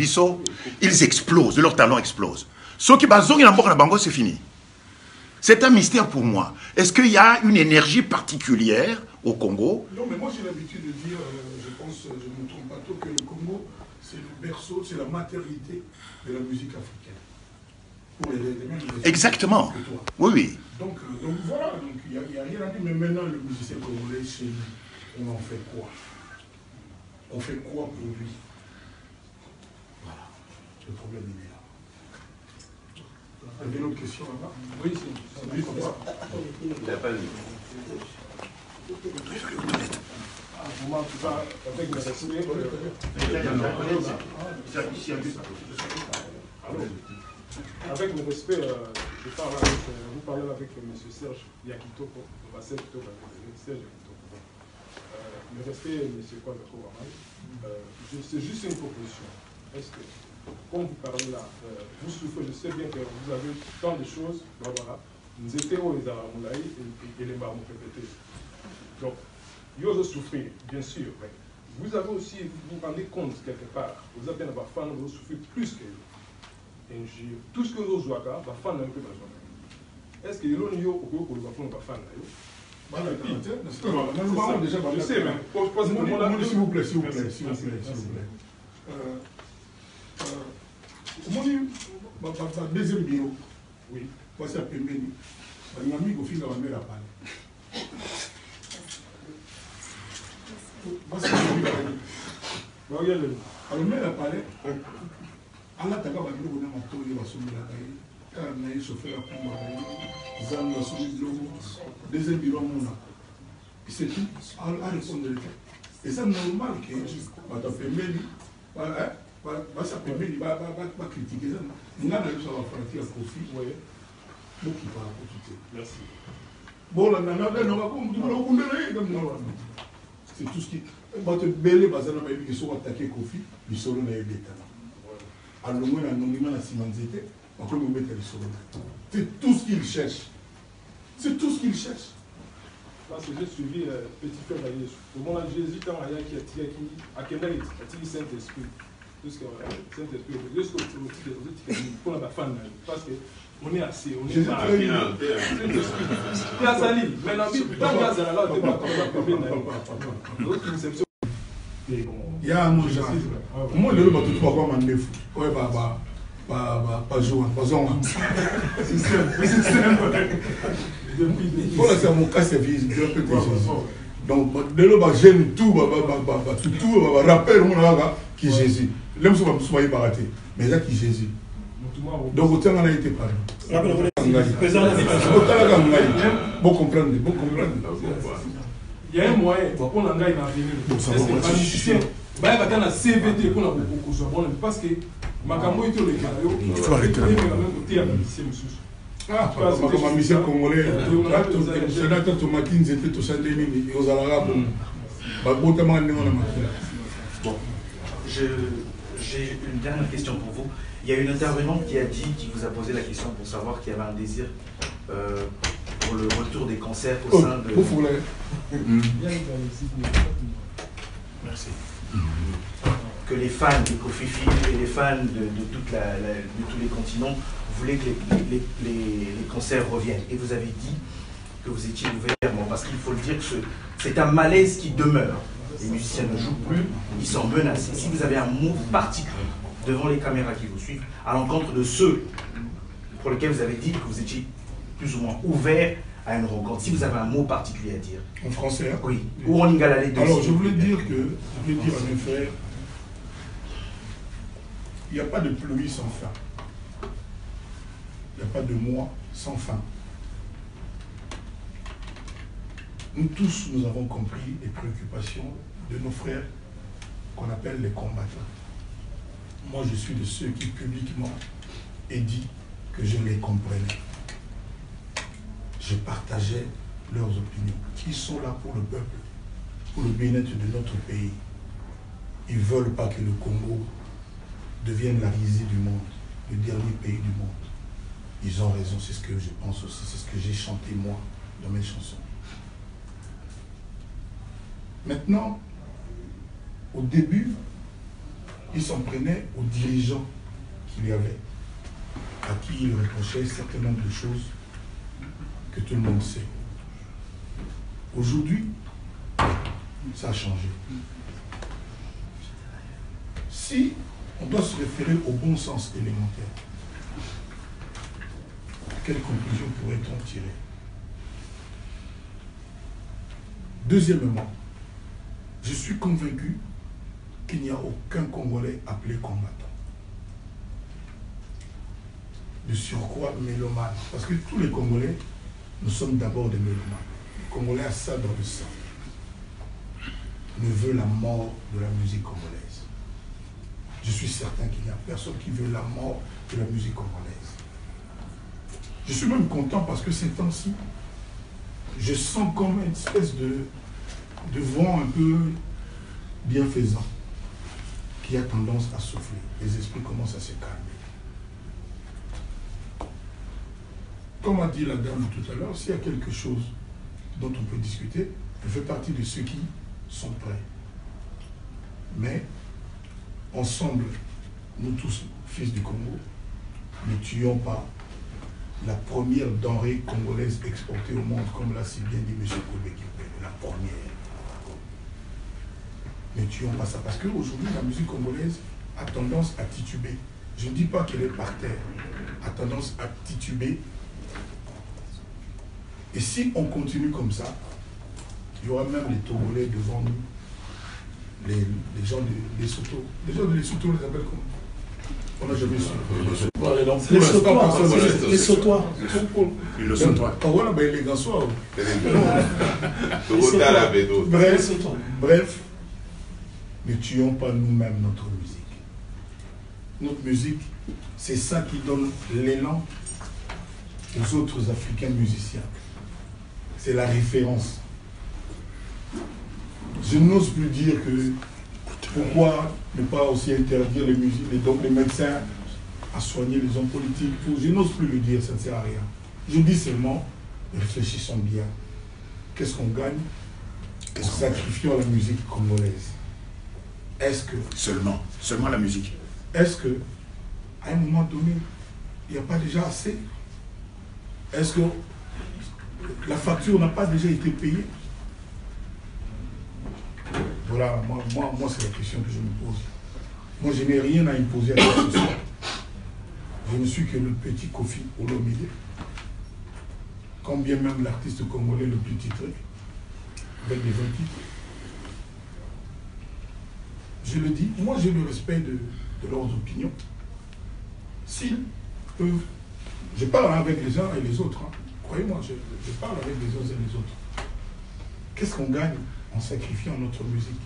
ils explosent, leur talent explose. Ceux qui sont dans le Bango, c'est fini. C'est un mystère pour moi. Est-ce qu'il y a une énergie particulière au Congo? Non, mais moi j'ai l'habitude de dire, je pense, je ne me trompe pas trop, que le Congo, c'est le berceau, c'est la maternité de la musique africaine. Exactement. Oui, oui. Donc voilà, il n'y a rien à dire, mais maintenant le musicien congolais, chez lui, on en fait quoi? On fait quoi pour lui? Voilà, le problème il est là. Vous avez une autre question là-bas? Oui, c'est lui. Il n'a pas lu. Moi, en tout cas, avec mes respects. Avec mon respect, vous parlez avec M. Serge Yakitoko, Serge Yakitoko. Le respect, M. Kwazako Waman, c'est juste une proposition. Est-ce que, comme vous parlez là, vous souffrez, je sais bien que vous avez tant de choses, voilà, nous étions les Aramoulaï et les Marmons répétés. Donc, vous avez souffert, bien sûr, mais vous avez aussi, vous vous rendez compte quelque part, vous avez des femmes, vous souffrez plus que eux. Tout ce que vous avez, va faire un peu dans le est-ce que l'on y a au Congo pour va faire je sais, mais s'il vous plaît, s'il vous plaît. Deuxième bureau. Oui. Voici à Pembeni. Un ami qui finit dans la mer à Paris. Voici à Pembeni. Alors, mer à Paris. Allah taka bakilo bona matoli basomela kai car na chauffeur à pomba zam la solution deuxième bureau mona c'est tout à répondre et c'est normal que bata pembeni ba sa pembeni ba critiquer ça ngana yo ça va faire à Kofi ouais donc il va tout merci bon là na comme tu le comprendre c'est tout ce qui ba te belé bazana ba bi que so attaquer Kofi bi solo na yebeta. C'est tout ce qu'il cherche. C'est tout ce qu'il cherche. Parce que j'ai suivi Petit Frère Aïe. Au moment là, Jésus, quand il y a qui a Kendall, a-t-il Saint-Esprit? Tout ce que Saint-Esprit, jusqu'au pour la femme. Parce qu'on est assez, on est marié. Saint-Esprit. Il y a Sali. Maintenant, tant qu'il y a Zala, là, on ne peut pas conception. Il y a un mot genre. Moi, le mot tout pas m'en défaut. Ouais, pas jouer, pas jouer. C'est ça. Pour la mon cas, c'est vite. Donc, de l'eau, j'aime tout, rappel, qui Jésus. L'homme soit soyez baraté, mais là qui Jésus. Donc, autant on a été parlé. Bon comprendre, bon comprendre. Il y a un moyen pour qu'on en aille dans l'avenir. Est-ce que les musiciens, il y a un CVT pour qu'on parce que Makambo est le cas. Il faut arrêter la ah, comme un musicien congolais, c'est là que tu m'as dit que tu as dit que tu as Bon, j'ai une dernière question pour vous. Il y a une intervenante qui vous a posé la question pour savoir qu'il y avait un désir pour le retour des concerts au sein de... Merci. Que les fans de Kofi et les fans de tous les continents voulaient que les concerts reviennent. Et vous avez dit que vous étiez ouvert, parce qu'il faut le dire que c'est un malaise qui demeure. les musiciens ne jouent plus, ils sont menacés. Si vous avez un mot particulier devant les caméras qui vous suivent, à l'encontre de ceux pour lesquels vous avez dit que vous étiez plus ou moins ouvert à une rencontre, si vous avez un mot particulier à dire. En français, hein? Oui. Ou en lingala les deux. Alors, je voulais dire à mes frères, il n'y a pas de pluie sans fin. Il n'y a pas de mois sans fin. Nous tous, nous avons compris les préoccupations de nos frères qu'on appelle les combattants. Moi, je suis de ceux qui publiquement ai dit que je les comprenais. Je partageais leurs opinions. Ils sont là pour le peuple, pour le bien-être de notre pays. Ils ne veulent pas que le Congo devienne la risée du monde, le dernier pays du monde. Ils ont raison, c'est ce que je pense aussi, c'est ce que j'ai chanté moi dans mes chansons. Maintenant, au début, ils s'en prenaient aux dirigeants qu'il y avait, à qui ils reprochaient un certain nombre de choses que tout le monde sait. Aujourd'hui, ça a changé. Si on doit se référer au bon sens élémentaire, quelle conclusion pourrait-on tirer? Deuxièmement, je suis convaincu qu'il n'y a aucun Congolais appelé combattant. De surcroît, mélomane. Parce que tous les Congolais, nous sommes d'abord des mélomanes. Les Congolais à ça dans le sang. Ne veut la mort de la musique congolaise. Je suis certain qu'il n'y a personne qui veut la mort de la musique congolaise. Je suis même content parce que ces temps-ci, je sens comme une espèce de vent un peu bienfaisant qui a tendance à souffler. Les esprits commencent à se calmer. Comme a dit la dame tout à l'heure, s'il y a quelque chose dont on peut discuter, je fais partie de ceux qui sont prêts. Mais, ensemble, nous tous, fils du Congo, ne tuons pas la première denrée congolaise exportée au monde, comme l'a si bien dit M. Koubé-Kipé, la première. Ne tuons pas ça, parce qu'aujourd'hui, la musique congolaise a tendance à tituber. Je ne dis pas qu'elle est par terre, a tendance à tituber. Et si on continue comme ça, il y aura même les Togolais devant nous, les gens de Lesotho. Les gens de Lesotho, on les appelle comment? On n'a jamais su. Les Sotois. Les Sotois. Voilà, ben les Gansois. Bref, ne tuons pas nous-mêmes notre musique. Notre musique, c'est ça qui donne l'élan aux autres Africains musiciens. C'est la référence. Je n'ose plus dire que pourquoi ne pas aussi interdire les musiques, donc les médecins à soigner les hommes politiques. Je n'ose plus le dire, ça ne sert à rien. Je dis seulement, réfléchissons bien. Qu'est-ce qu'on gagne en sacrifiant la musique congolaise? Est-ce que... Seulement la musique. Est-ce que, à un moment donné, il n'y a pas déjà assez? Est-ce que la facture n'a pas déjà été payée? Voilà, moi c'est la question que je me pose. Moi, je n'ai rien à imposer à ce soir. Je ne suis que le petit Kofi Olomide. Quand bien même l'artiste congolais le plus titré, avec des 20 titres. Je le dis, moi j'ai le respect de leurs opinions. S'ils peuvent... Je parle avec les uns et les autres. Hein. Croyez-moi, je parle avec les uns et les autres. Qu'est-ce qu'on gagne en sacrifiant notre musique?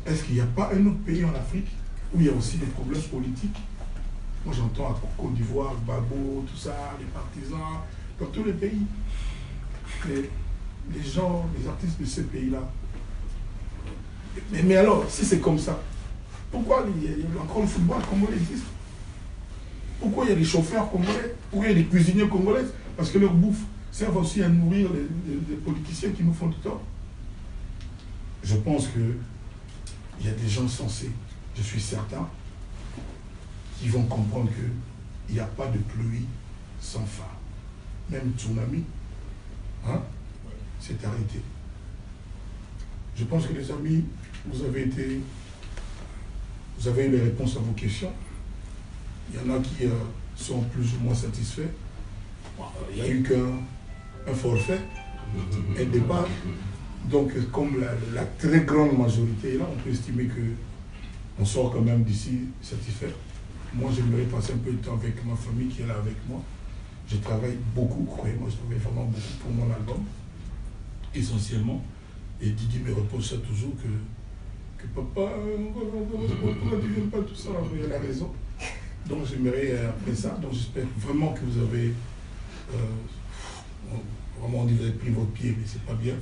Est-ce qu'il n'y a pas un autre pays en Afrique où il y a aussi des problèmes politiques? Moi j'entends à Côte d'Ivoire, Babo, tout ça, les partisans, dans tous les pays. Les gens, les artistes de ces pays-là. Mais alors, si c'est comme ça, pourquoi il y a encore le football congolais existe? Pourquoi il y a des chauffeurs congolais? Pourquoi il y a des cuisiniers congolais? Parce que leur bouffe servent aussi à nourrir les politiciens qui nous font du tort. Je pense qu'il y a des gens sensés, je suis certain, qui vont comprendre qu'il n'y a pas de pluie sans fin. Même tsunami, hein, c'est arrêté. Je pense que les amis, vous avez eu les réponses à vos questions. Il y en a qui sont plus ou moins satisfaits. Il n'y a eu qu'un forfait, un départ. Donc, comme la très grande majorité est là, on peut estimer qu'on sort quand même d'ici satisfait. Moi, j'aimerais passer un peu de temps avec ma famille qui est là avec moi. Je travaille beaucoup, croyez-moi, je travaille vraiment beaucoup pour mon album, essentiellement. Et Didi me repose ça toujours que papa, pourquoi tu ne viens pas tout ça, il a raison. Donc j'aimerais après ça, donc j'espère vraiment que vous avez, vraiment vous avez pris votre pied, mais c'est pas bien.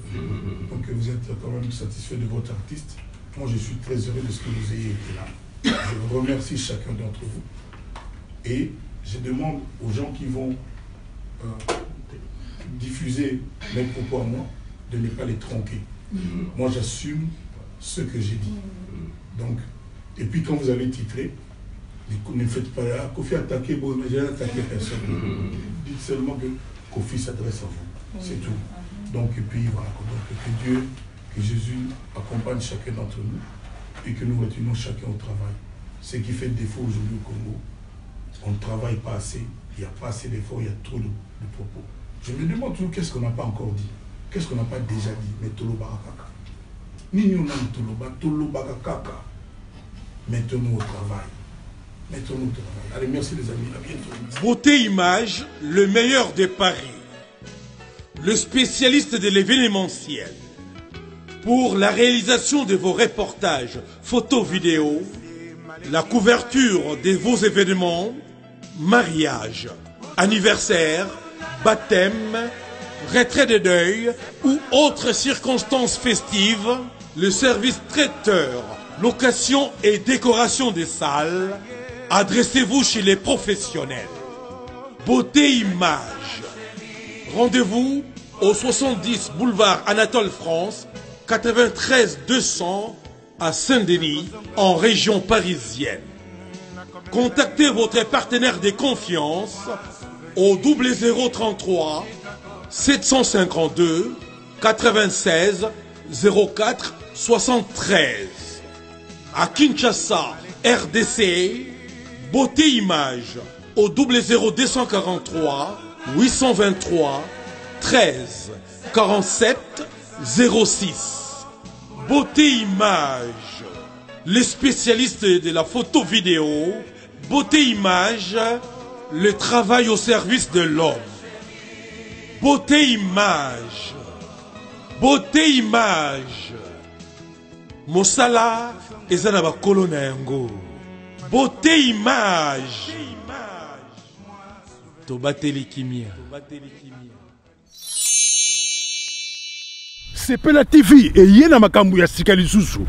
Donc vous êtes quand même satisfait de votre artiste. Moi je suis très heureux de ce que vous ayez été là. Je remercie chacun d'entre vous. Et je demande aux gens qui vont diffuser mes propos à moi de ne pas les tronquer. Moi j'assume ce que j'ai dit. Donc, et puis quand vous avez titré, ne faites pas là, Kofi attaqué, bon, mais j'ai attaqué personne. Dites seulement que Kofi s'adresse à vous. C'est tout. Donc, et puis voilà. Donc, que Dieu, que Jésus accompagne chacun d'entre nous et que nous retenons chacun au travail. Ce qui fait défaut aujourd'hui au Congo, on ne travaille pas assez, il n'y a pas assez d'efforts, il y a trop de propos. Je me demande toujours qu'est-ce qu'on n'a pas encore dit, qu'est-ce qu'on n'a pas déjà dit, mais Tolo Barakaka. Ni nous n'avons Tolo Barakaka. Mettons-nous au travail. Mettons-nous au travail. Allez, merci les amis, à bientôt. Beauté Image, le meilleur des paris. Le spécialiste de l'événementiel. Pour la réalisation de vos reportages, photos, vidéos, la couverture de vos événements, mariage, anniversaire, baptême, retrait de deuil ou autres circonstances festives, le service traiteur, location et décoration des salles, adressez-vous chez les professionnels. Beauté Image. Rendez-vous au 70 boulevard Anatole France, 93 200 à Saint-Denis, en région parisienne. Contactez votre partenaire de confiance au 0033 752 96 04 73. À Kinshasa, RDC, Beauté Image au 00243 823 13 47 06. Beauté Image, les spécialistes de la photo vidéo. Beauté Image, le travail au service de l'homme. Beauté Image, Beauté Image, Mosala ezana ba kolona yango. Beauté Image, Tobateli Kimia. Sepela TV et yena makambu ya sika lisusu.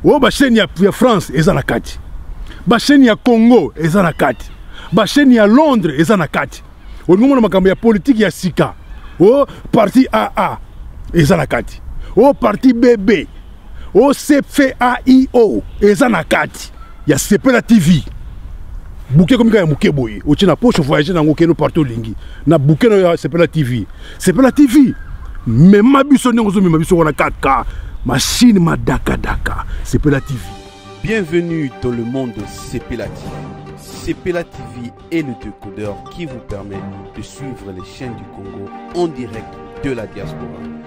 O ba chaîne ya France eza na kati. Ba chaîne ya Congo eza na kati. Ba chaîne ya Londres eza na kati. O ngomona makambu ya politique ya sika. O parti AA eza na kati. O parti BB. O CFAIO eza na kati. Ya Sepela TV. Bouquet comme ya muke boye. O tina poche voyager na ngokeno partout lingi. Na bouquet no ya Sepela TV. Sepela TV. Mais ma biso n'engozo mais ma biso on a 4K machine ma daka Sepela TV. Bienvenue dans le monde de Sepela TV. Sepela TV est le décodeur qui vous permet de suivre les chaînes du Congo en direct de la diaspora.